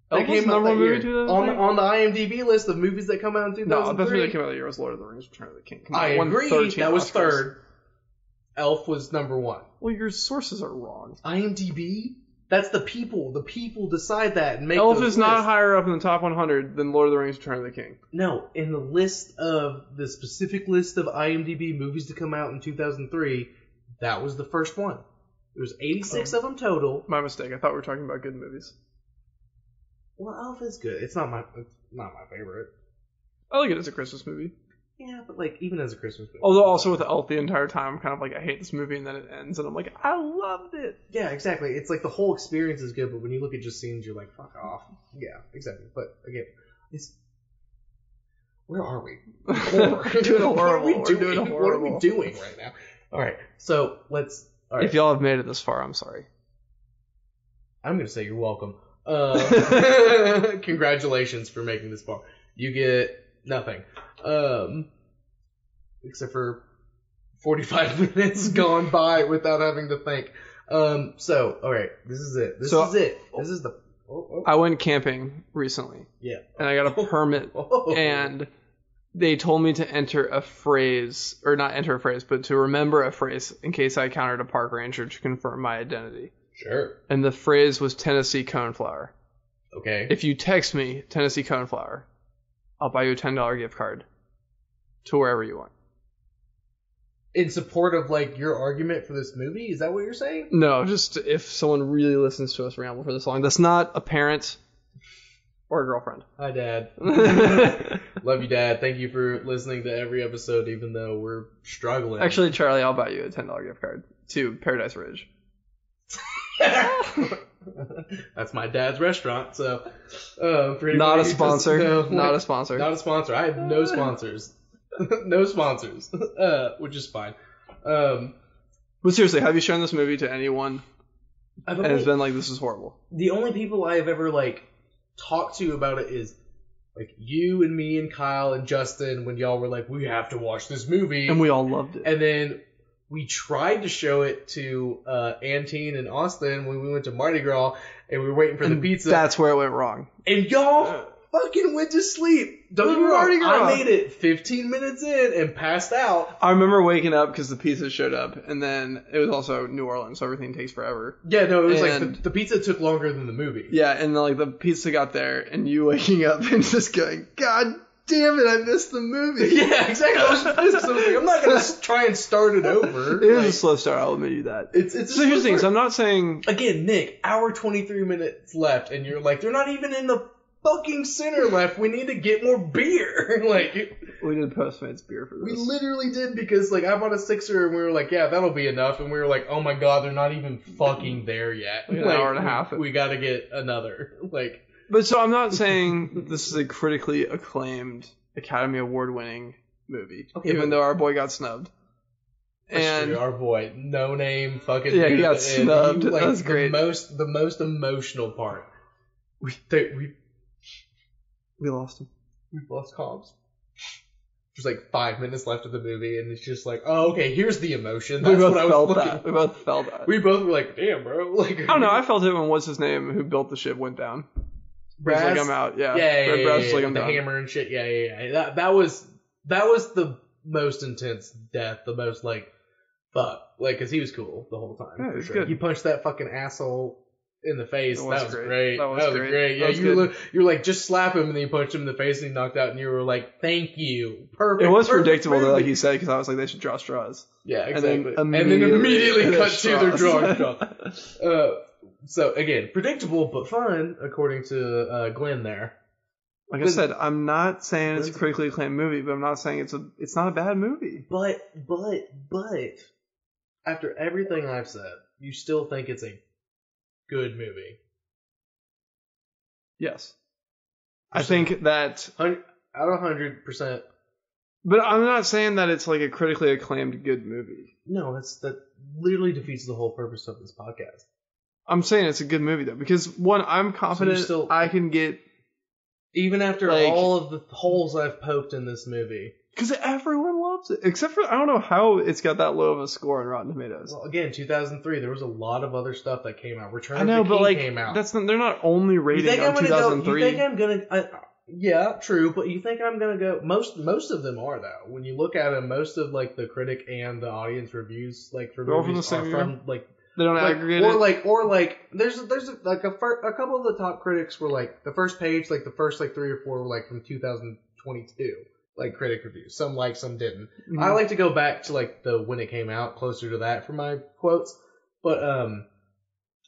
[SPEAKER 2] That
[SPEAKER 3] Elf was
[SPEAKER 2] came out
[SPEAKER 3] number
[SPEAKER 2] that
[SPEAKER 3] one
[SPEAKER 2] year.
[SPEAKER 3] movie 2003?
[SPEAKER 2] On the IMDb list of movies that come out in 2003.
[SPEAKER 3] No, the best movie that came out of the year was Lord of the Rings: Return of the King.
[SPEAKER 2] I agree. That was third. Elf was number one.
[SPEAKER 3] Well, your sources are wrong.
[SPEAKER 2] IMDb? That's the people. The people decide that and make
[SPEAKER 3] Elf
[SPEAKER 2] those
[SPEAKER 3] is not
[SPEAKER 2] lists.
[SPEAKER 3] higher up in the top 100 than Lord of the Rings: Return of the King.
[SPEAKER 2] No, in the list of the specific list of IMDb movies to come out in 2003, that was the first one. There's 86 of them total.
[SPEAKER 3] My mistake. I thought we were talking about good movies.
[SPEAKER 2] Well, Elf is good. It's not my favorite.
[SPEAKER 3] I like it as a Christmas movie.
[SPEAKER 2] Yeah, but like even as a Christmas movie.
[SPEAKER 3] Although also with Elf the entire time, I'm kind of like, I hate this movie, and then it ends, and I'm like, I loved it.
[SPEAKER 2] Yeah, exactly. It's like the whole experience is good, but when you look at just scenes, you're like, fuck off. Yeah, exactly. But again, where are we?
[SPEAKER 3] We're doing horrible.
[SPEAKER 2] What are we doing right now? All right, so let's. All right.
[SPEAKER 3] If y'all have made it this far, I'm sorry.
[SPEAKER 2] I'm gonna say you're welcome. Congratulations for making this far. You get nothing. Except for 45 minutes gone by without having to think. So, alright, this is it. This is the...
[SPEAKER 3] I went camping recently.
[SPEAKER 2] Yeah.
[SPEAKER 3] And I got a permit, and they told me to enter a phrase, or not enter a phrase, but to remember a phrase in case I encountered a park ranger to confirm my identity.
[SPEAKER 2] Sure.
[SPEAKER 3] And the phrase was Tennessee Coneflower.
[SPEAKER 2] Okay.
[SPEAKER 3] If you text me Tennessee Coneflower, I'll buy you a $10 gift card to wherever you want.
[SPEAKER 2] In support of, like, your argument for this movie? Is that what you're saying?
[SPEAKER 3] No, just if someone really listens to us ramble for this long. That's not a parent or a girlfriend.
[SPEAKER 2] Hi, Dad. Love you, Dad. Thank you for listening to every episode, even though we're struggling.
[SPEAKER 3] Actually, Charlie, I'll buy you a $10 gift card to Paradise Ridge.
[SPEAKER 2] That's my dad's restaurant, so...
[SPEAKER 3] not a sponsor. Not a sponsor.
[SPEAKER 2] Not a sponsor. I have no sponsors. No sponsors. Which is fine.
[SPEAKER 3] But seriously, have you shown this movie to anyone? And it's been like, this is horrible.
[SPEAKER 2] The only people I have ever, like, talked to about it is, like, you and me and Kyle and Justin when y'all were like, we have to watch this movie.
[SPEAKER 3] And we all loved it.
[SPEAKER 2] And then we tried to show it to Antine and Austin when we went to Mardi Gras and we were waiting for the pizza.
[SPEAKER 3] That's where it went wrong.
[SPEAKER 2] And y'all fucking went to sleep. Don't get me wrong, I made it 15 minutes in and passed out.
[SPEAKER 3] I remember waking up because the pizza showed up, and then it was also New Orleans, so everything takes forever.
[SPEAKER 2] Yeah, no, it was like the pizza took longer than the movie.
[SPEAKER 3] Yeah, and then, like, the pizza got there, and you waking up and just going, God damn it, I missed the movie.
[SPEAKER 2] Yeah, exactly. I was just pissed. So I was like, I'm not going to try and start it over.
[SPEAKER 3] It was a slow start, I'll admit you that. So here's the thing, so I'm not saying...
[SPEAKER 2] Again, Nick, hour 23 minutes left, and you're like, they're not even in the fucking center left. We need to get more beer. Like,
[SPEAKER 3] we did Postmates beer for this.
[SPEAKER 2] We literally did, because, like, I bought a sixer, and we were like, yeah, that'll be enough. And we were like, oh my god, they're not even fucking there yet.
[SPEAKER 3] Like, an hour and a half.
[SPEAKER 2] We gotta get another. Like...
[SPEAKER 3] But so I'm not saying this is a critically acclaimed, Academy Award winning movie, even though our boy got snubbed.
[SPEAKER 2] And true, our boy, no name, fucking
[SPEAKER 3] yeah, he got snubbed.
[SPEAKER 2] Like,
[SPEAKER 3] that's great.
[SPEAKER 2] The most emotional part. We
[SPEAKER 3] lost him.
[SPEAKER 2] We lost Cobbs. There's like 5 minutes left of the movie, and it's just like, oh, okay, here's the emotion. That's what I was looking.
[SPEAKER 3] We both felt that.
[SPEAKER 2] We both were like, damn, bro. Like,
[SPEAKER 3] I don't know. I felt it when what's his name who built the ship went down.
[SPEAKER 2] Braz?
[SPEAKER 3] Like, I'm out. Yeah.
[SPEAKER 2] Braz like, I'm the down. Hammer and shit. Yeah. That was the most intense death. The most like, fuck, like, because he was cool the whole time.
[SPEAKER 3] Yeah,
[SPEAKER 2] for
[SPEAKER 3] was
[SPEAKER 2] sure.
[SPEAKER 3] good.
[SPEAKER 2] He punched that fucking asshole in the face. That was great.
[SPEAKER 3] That was great.
[SPEAKER 2] Yeah, you were like, just slap him, and then you punched him in the face, and he knocked out, and you were like, thank you. Perfect.
[SPEAKER 3] It was predictable, though, like you said, because I was like, they should draw straws.
[SPEAKER 2] Yeah, exactly. And then immediately cut to their drawing straws. So, again, predictable but fun, according to Glenn there.
[SPEAKER 3] Like I said, I'm not saying it's a critically acclaimed movie, but I'm not saying it's not a bad movie.
[SPEAKER 2] But, after everything I've said, you still think it's a good movie?
[SPEAKER 3] Yes. I think that...
[SPEAKER 2] Out of 100%.
[SPEAKER 3] But I'm not saying that it's like a critically acclaimed good movie.
[SPEAKER 2] No, that literally defeats the whole purpose of this podcast.
[SPEAKER 3] I'm saying it's a good movie, though, because, one, I'm confident I can get...
[SPEAKER 2] Even after all of the holes I've poked in this movie.
[SPEAKER 3] Because everyone loves it. Except for, I don't know how it's got that low of a score on Rotten Tomatoes.
[SPEAKER 2] Well, again, 2003, there was a lot of other stuff that came out. Return
[SPEAKER 3] I know,
[SPEAKER 2] of the
[SPEAKER 3] but
[SPEAKER 2] King
[SPEAKER 3] like,
[SPEAKER 2] came out.
[SPEAKER 3] they're not only rating on 2003.
[SPEAKER 2] You think I'm gonna... yeah, true, but you think I'm gonna go... Most of them are, though. When you look at them, most of, like, the critic and the audience reviews, like, for movies are from, like...
[SPEAKER 3] They don't aggregate it?
[SPEAKER 2] Or there's like a couple of the top critics were, like, the first page, like, the first, like, 3 or 4 were, like, from 2022. Like, critic reviews. Some liked, some didn't.
[SPEAKER 3] Mm-hmm.
[SPEAKER 2] I like to go back to, like, when it came out, closer to that for my quotes. But,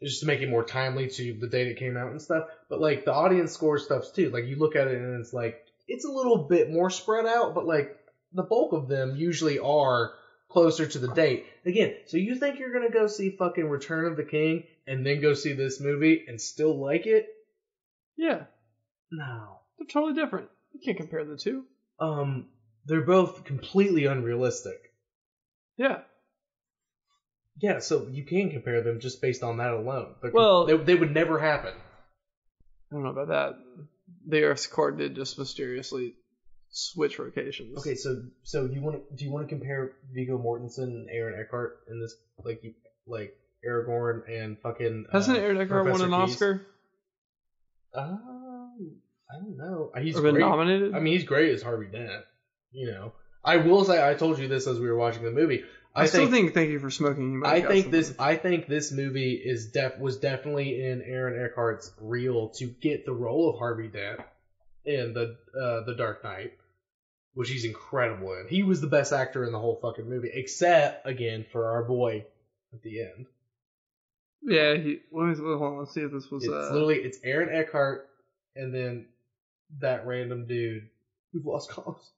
[SPEAKER 2] just to make it more timely to the date it came out and stuff. But, like, the audience score stuff, too. Like, you look at it and it's, like, it's a little bit more spread out, but, like, the bulk of them usually are closer to the date. Again, so you think you're gonna go see fucking Return of the King and then go see this movie and still like it?
[SPEAKER 3] Yeah.
[SPEAKER 2] No.
[SPEAKER 3] They're totally different. You can't compare the two.
[SPEAKER 2] They're both completely unrealistic.
[SPEAKER 3] Yeah.
[SPEAKER 2] Yeah, so you can compare them just based on that alone.
[SPEAKER 3] Well,
[SPEAKER 2] they would never happen.
[SPEAKER 3] I don't know about that. The Earth's core did just mysteriously switch locations.
[SPEAKER 2] Okay, so do you want to compare Viggo Mortensen and Aaron Eckhart in this, like Aragorn and fucking
[SPEAKER 3] hasn't Aaron Eckhart won an Oscar?
[SPEAKER 2] I don't know. He's
[SPEAKER 3] or been
[SPEAKER 2] great.
[SPEAKER 3] Nominated?
[SPEAKER 2] I mean, he's great as Harvey Dent. You know, I will say I told you this as we were watching the movie.
[SPEAKER 3] I still think Thank You for Smoking.
[SPEAKER 2] I think this movie was definitely in Aaron Eckhart's reel to get the role of Harvey Dent in the Dark Knight, which he's incredible in. He was the best actor in the whole fucking movie, except again for our boy at the end.
[SPEAKER 3] Yeah, hold on, let's see if this was.
[SPEAKER 2] It's Aaron Eckhart and then that random dude who've lost columns.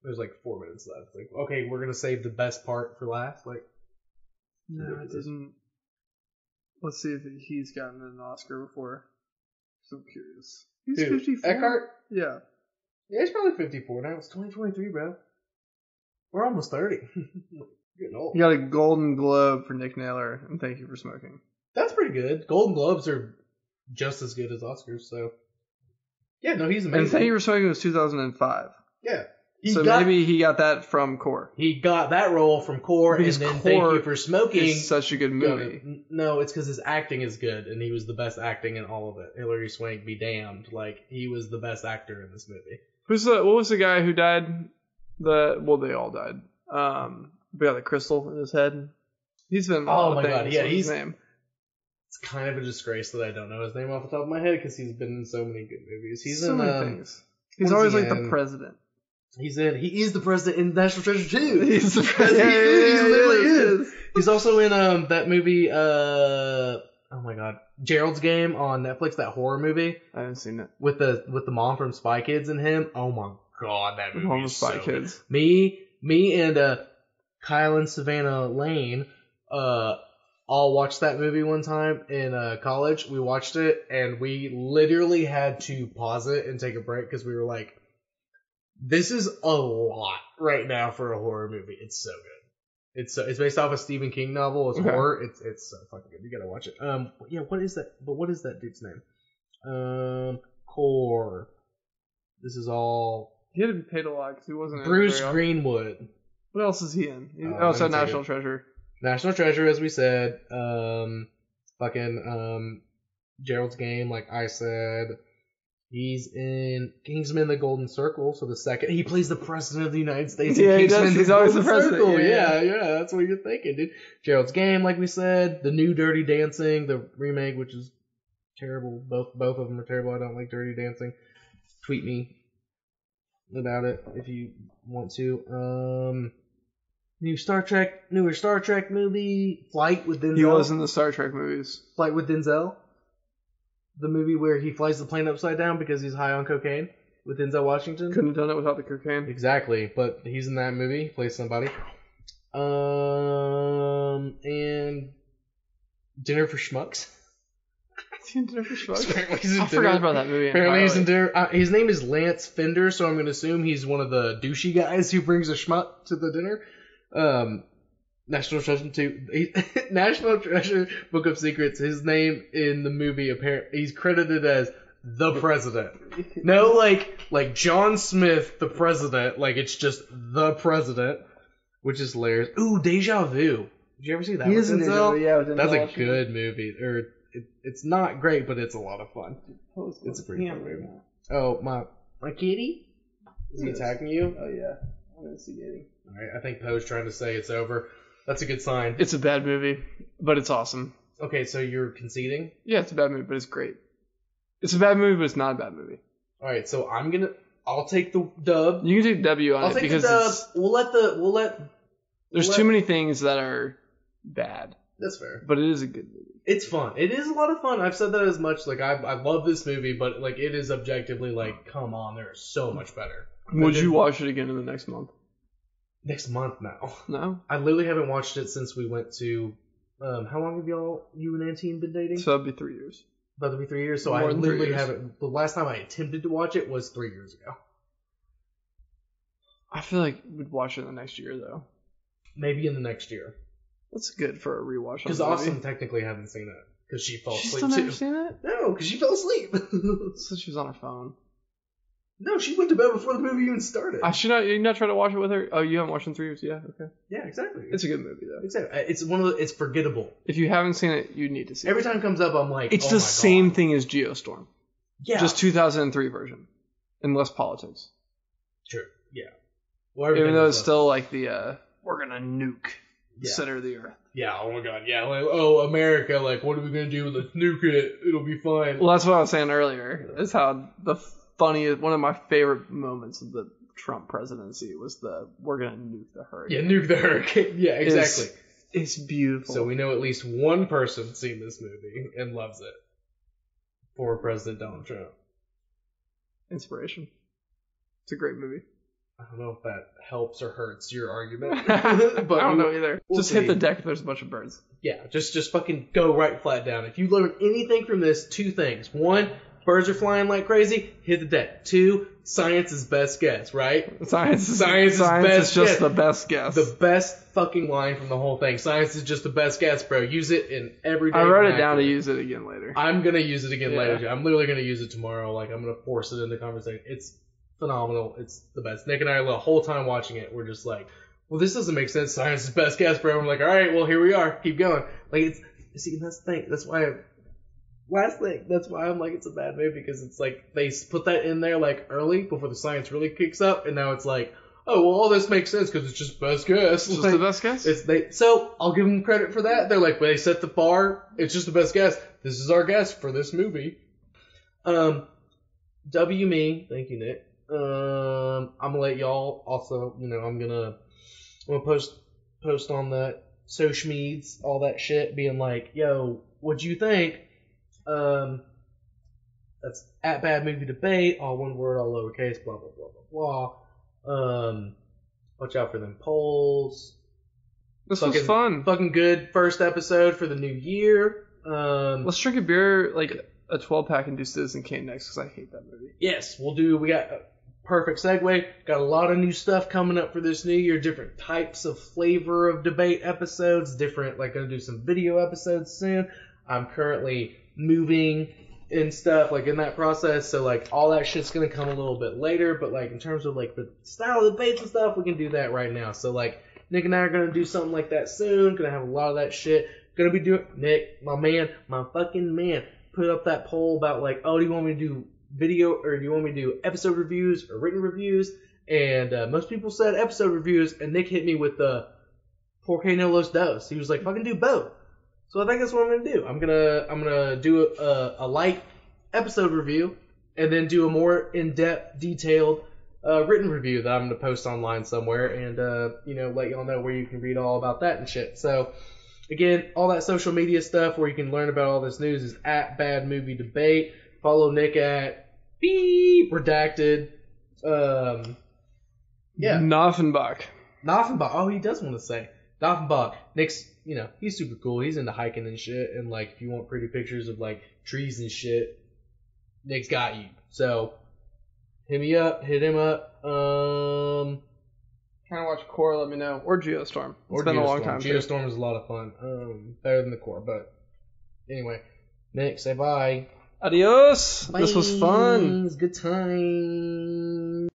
[SPEAKER 2] There's like 4 minutes left. Like, okay, we're gonna save the best part for last. Like,
[SPEAKER 3] no, it doesn't. Let's see if he's gotten an Oscar before. So curious. He's 54.
[SPEAKER 2] Eckhart?
[SPEAKER 3] Yeah.
[SPEAKER 2] Yeah, he's probably 54 now. It's 2023, bro. We're almost 30. Getting old.
[SPEAKER 3] He got a Golden Globe for Nick Naylor, and Thank You for Smoking.
[SPEAKER 2] That's pretty good. Golden Globes are just as good as Oscars, so. Yeah, no, he's amazing.
[SPEAKER 3] And Thank You for Smoking was 2005.
[SPEAKER 2] Yeah.
[SPEAKER 3] Maybe he got that from Core.
[SPEAKER 2] He got that role from Core, and then
[SPEAKER 3] Core
[SPEAKER 2] Thank You for Smoking.
[SPEAKER 3] Is such a good movie.
[SPEAKER 2] No, it's because his acting is good, and he was the best acting in all of it. Hilary Swank be damned. Like, he was the best actor in this movie.
[SPEAKER 3] What was the guy who died? Well, they all died. He got the crystal in his head. He's been in a lot of things.
[SPEAKER 2] God, yeah,
[SPEAKER 3] What's his name?
[SPEAKER 2] It's kind of a disgrace that I don't know his name off the top of my head because he's been in so many good movies. He's
[SPEAKER 3] so
[SPEAKER 2] in
[SPEAKER 3] many things. He's always like the president.
[SPEAKER 2] He is the president in National Treasure 2.
[SPEAKER 3] He's the president.
[SPEAKER 2] He literally is. He's also in that movie, oh my god, Gerald's Game on Netflix, that horror movie.
[SPEAKER 3] I haven't seen it.
[SPEAKER 2] With the mom from Spy Kids and him. Oh my god, that movie is
[SPEAKER 3] Spy
[SPEAKER 2] so
[SPEAKER 3] Kids.
[SPEAKER 2] Good. Me and Kyle and Savannah Lane all watched that movie one time in college. We watched it and we literally had to pause it and take a break because we were like, this is a lot right now for a horror movie. It's so good. It's based off a Stephen King novel. It's horror. It's so fucking good. You gotta watch it. Yeah. What is that? But what is that dude's name? Core. This is all.
[SPEAKER 3] He had to be paid a lot because he wasn't.
[SPEAKER 2] Bruce Greenwood.
[SPEAKER 3] What else is he in?
[SPEAKER 2] So
[SPEAKER 3] National Treasure.
[SPEAKER 2] National Treasure, as we said. Gerald's Game, like I said. He's in Kingsman: The Golden Circle, so the second he plays the president of the United States.
[SPEAKER 3] Yeah,
[SPEAKER 2] in Kingsman,
[SPEAKER 3] he does. He's always the president.
[SPEAKER 2] Yeah, that's what you're thinking, dude. Gerald's Game, like we said, the new Dirty Dancing, the remake, which is terrible. Both of them are terrible. I don't like Dirty Dancing. Tweet me about it if you want to. Newer Star Trek movie, Flight with Denzel.
[SPEAKER 3] He was in the Star Trek movies.
[SPEAKER 2] Flight with Denzel. The movie where he flies the plane upside down because he's high on cocaine with Denzel Washington.
[SPEAKER 3] Couldn't have done it without the cocaine.
[SPEAKER 2] Exactly, but he's in that movie. He plays somebody. And Dinner for Schmucks.
[SPEAKER 3] Dinner for Schmucks?
[SPEAKER 2] I
[SPEAKER 3] forgot about that movie.
[SPEAKER 2] Apparently he's in Dinner. His name is Lance Fender, so I'm going to assume he's one of the douchey guys who brings a schmuck to the dinner. National Treasure 2. National Treasure Book of Secrets. His name in the movie, he's credited as the president. No, like John Smith, the president. Like, it's just the president, which is hilarious. Ooh, Deja Vu. Did you ever see that?
[SPEAKER 3] He is in Deja Vu, yeah.
[SPEAKER 2] That's a good movie. It's not great, but it's a lot of fun. It's a pretty fun movie. Oh, my kitty? Is he attacking you?
[SPEAKER 3] Oh, yeah. I'm investigating.
[SPEAKER 2] Alright, I think Poe's trying to say it's over. That's a good sign.
[SPEAKER 3] It's a bad movie, but it's awesome.
[SPEAKER 2] Okay, so you're conceding?
[SPEAKER 3] Yeah, it's a bad movie, but it's great. It's a bad movie, but it's not a bad movie.
[SPEAKER 2] Alright, so I'll take the dub.
[SPEAKER 3] You can take W on
[SPEAKER 2] I'll
[SPEAKER 3] it
[SPEAKER 2] take
[SPEAKER 3] because
[SPEAKER 2] the dub.
[SPEAKER 3] There's too many things that are bad.
[SPEAKER 2] That's fair.
[SPEAKER 3] But it is a good movie.
[SPEAKER 2] It's fun. It is a lot of fun. I've said that as much. Like, I love this movie, but like, it is objectively like, come on, there's so much better.
[SPEAKER 3] Would you watch it again in the next month?
[SPEAKER 2] Next month now.
[SPEAKER 3] No?
[SPEAKER 2] I literally haven't watched it since we went to, how long have you and Antine been dating?
[SPEAKER 3] So that'd be 3 years.
[SPEAKER 2] About to be 3 years. So
[SPEAKER 3] More
[SPEAKER 2] I
[SPEAKER 3] than 3
[SPEAKER 2] literally
[SPEAKER 3] years.
[SPEAKER 2] haven't, the last time I attempted to watch it was 3 years ago.
[SPEAKER 3] I feel like we'd watch it in the next year, though.
[SPEAKER 2] Maybe in the next year.
[SPEAKER 3] That's good for a rewatch.
[SPEAKER 2] Because Austin technically hasn't seen it. Because she fell
[SPEAKER 3] She's
[SPEAKER 2] asleep
[SPEAKER 3] still
[SPEAKER 2] too.
[SPEAKER 3] never seen it?
[SPEAKER 2] No, because she fell asleep.
[SPEAKER 3] So she was on her phone.
[SPEAKER 2] No, she went to bed before the movie even started.
[SPEAKER 3] I should not. You not try to watch it with her? Oh, you haven't watched it in 3 years? Yeah, okay.
[SPEAKER 2] Yeah, exactly.
[SPEAKER 3] It's a good movie though.
[SPEAKER 2] Exactly. It's forgettable.
[SPEAKER 3] If you haven't seen it, you need to see
[SPEAKER 2] Every
[SPEAKER 3] it.
[SPEAKER 2] time it comes up, I'm like,
[SPEAKER 3] It's
[SPEAKER 2] oh
[SPEAKER 3] the
[SPEAKER 2] my
[SPEAKER 3] same
[SPEAKER 2] God.
[SPEAKER 3] thing as Geostorm.
[SPEAKER 2] Yeah.
[SPEAKER 3] Just 2003 version. And less politics.
[SPEAKER 2] True. Yeah. Well,
[SPEAKER 3] Even though it's
[SPEAKER 2] was
[SPEAKER 3] still like the, we're gonna nuke the
[SPEAKER 2] Yeah.
[SPEAKER 3] center of the earth.
[SPEAKER 2] Yeah, oh my God, yeah, like, oh, America, like, what are we gonna do? Let's nuke it, it'll be fine.
[SPEAKER 3] Well, that's what I was saying earlier, is how the funniest, one of my favorite moments of the Trump presidency was we're gonna nuke the hurricane.
[SPEAKER 2] Yeah, nuke the hurricane, yeah, exactly.
[SPEAKER 3] It's beautiful.
[SPEAKER 2] So we know at least one person seen this movie and loves it. Former President Donald Trump.
[SPEAKER 3] Inspiration. It's a great movie.
[SPEAKER 2] I don't know if that helps or hurts your argument.
[SPEAKER 3] But I
[SPEAKER 2] but
[SPEAKER 3] don't know either.
[SPEAKER 2] we'll
[SPEAKER 3] Just
[SPEAKER 2] see.
[SPEAKER 3] hit the deck if there's a bunch of birds.
[SPEAKER 2] Yeah, just fucking go right flat down. If you learn anything from this, two things. One, birds are flying like crazy, hit the deck. Two, science is best guess, right?
[SPEAKER 3] Science is
[SPEAKER 2] best
[SPEAKER 3] just
[SPEAKER 2] guess.
[SPEAKER 3] the best guess.
[SPEAKER 2] The best fucking line from the whole thing. Science is just the best guess, bro. Use it in everyday
[SPEAKER 3] I wrote it down to
[SPEAKER 2] vernacular.
[SPEAKER 3] use it again later.
[SPEAKER 2] I'm gonna use it again
[SPEAKER 3] Yeah.
[SPEAKER 2] later. I'm literally gonna use it tomorrow. Like, I'm gonna force it into conversation. It's phenomenal. It's the best. Nick and I, the whole time watching it, we're just like, well, this doesn't make sense. Science is best guess, bro. I'm like, all right, well, here we are. Keep going. Like, see, that's the thing. That's why. Last thing. That's why I'm like, it's a bad movie, because it's like they put that in there like early before the science really kicks up, and now it's like, oh, well, all this makes sense because it's just best guess.
[SPEAKER 3] It's just
[SPEAKER 2] Like,
[SPEAKER 3] the best guess?
[SPEAKER 2] So I'll give them credit for that. They're like, well, they set the bar. It's just the best guess. This is our guess for this movie. W me. Thank you, Nick. I'm gonna let y'all also, I'm gonna post on that social medias, all that shit, being like, yo, what'd you think? That's at Bad Movie Debate, all one word, all lowercase, blah blah blah blah blah. Watch out for them polls.
[SPEAKER 3] This was fun.
[SPEAKER 2] Fucking good first episode for the new year.
[SPEAKER 3] Let's drink a beer, like a 12-pack, and do Citizen Kane next, because I hate that movie.
[SPEAKER 2] Yes, we got a perfect segue. Got a lot of new stuff coming up for this new year. Different types of flavor of debate episodes. Gonna do some video episodes soon. I'm currently moving and stuff, like, in that process. So, like, all that shit's gonna come a little bit later. But, like, in terms of, like, the style of debates and stuff, we can do that right now. So, like, Nick and I are gonna do something like that soon. Gonna have a lot of that shit. Gonna be doing, Nick, my man, my fucking man, put up that poll about, like, oh, do you want me to do video, or do you want me to do episode reviews or written reviews? And most people said episode reviews, and Nick hit me with the Porque no los dos. He was like, fucking do both. So I think that's what I'm gonna do. I'm gonna do a light episode review, and then do a more in-depth, detailed written review that I'm gonna post online somewhere, and let y'all know where you can read all about that and shit. So again, all that social media stuff where you can learn about all this news is at Bad Movie Debate. Follow Nick at beep redacted. Yeah.
[SPEAKER 3] Offenbach.
[SPEAKER 2] Offenbach. Oh, he does want to say Offenbach. Nick's, he's super cool. He's into hiking and shit. And, like, if you want pretty pictures of, like, trees and shit, Nick's got you. So, hit him up.
[SPEAKER 3] Trying to watch Core, let me know. Or Geostorm. It's been a long time.
[SPEAKER 2] Geostorm is a lot of fun. Better than the Core, but anyway. Nick, say bye.
[SPEAKER 3] Adios. This was fun.
[SPEAKER 2] Good times.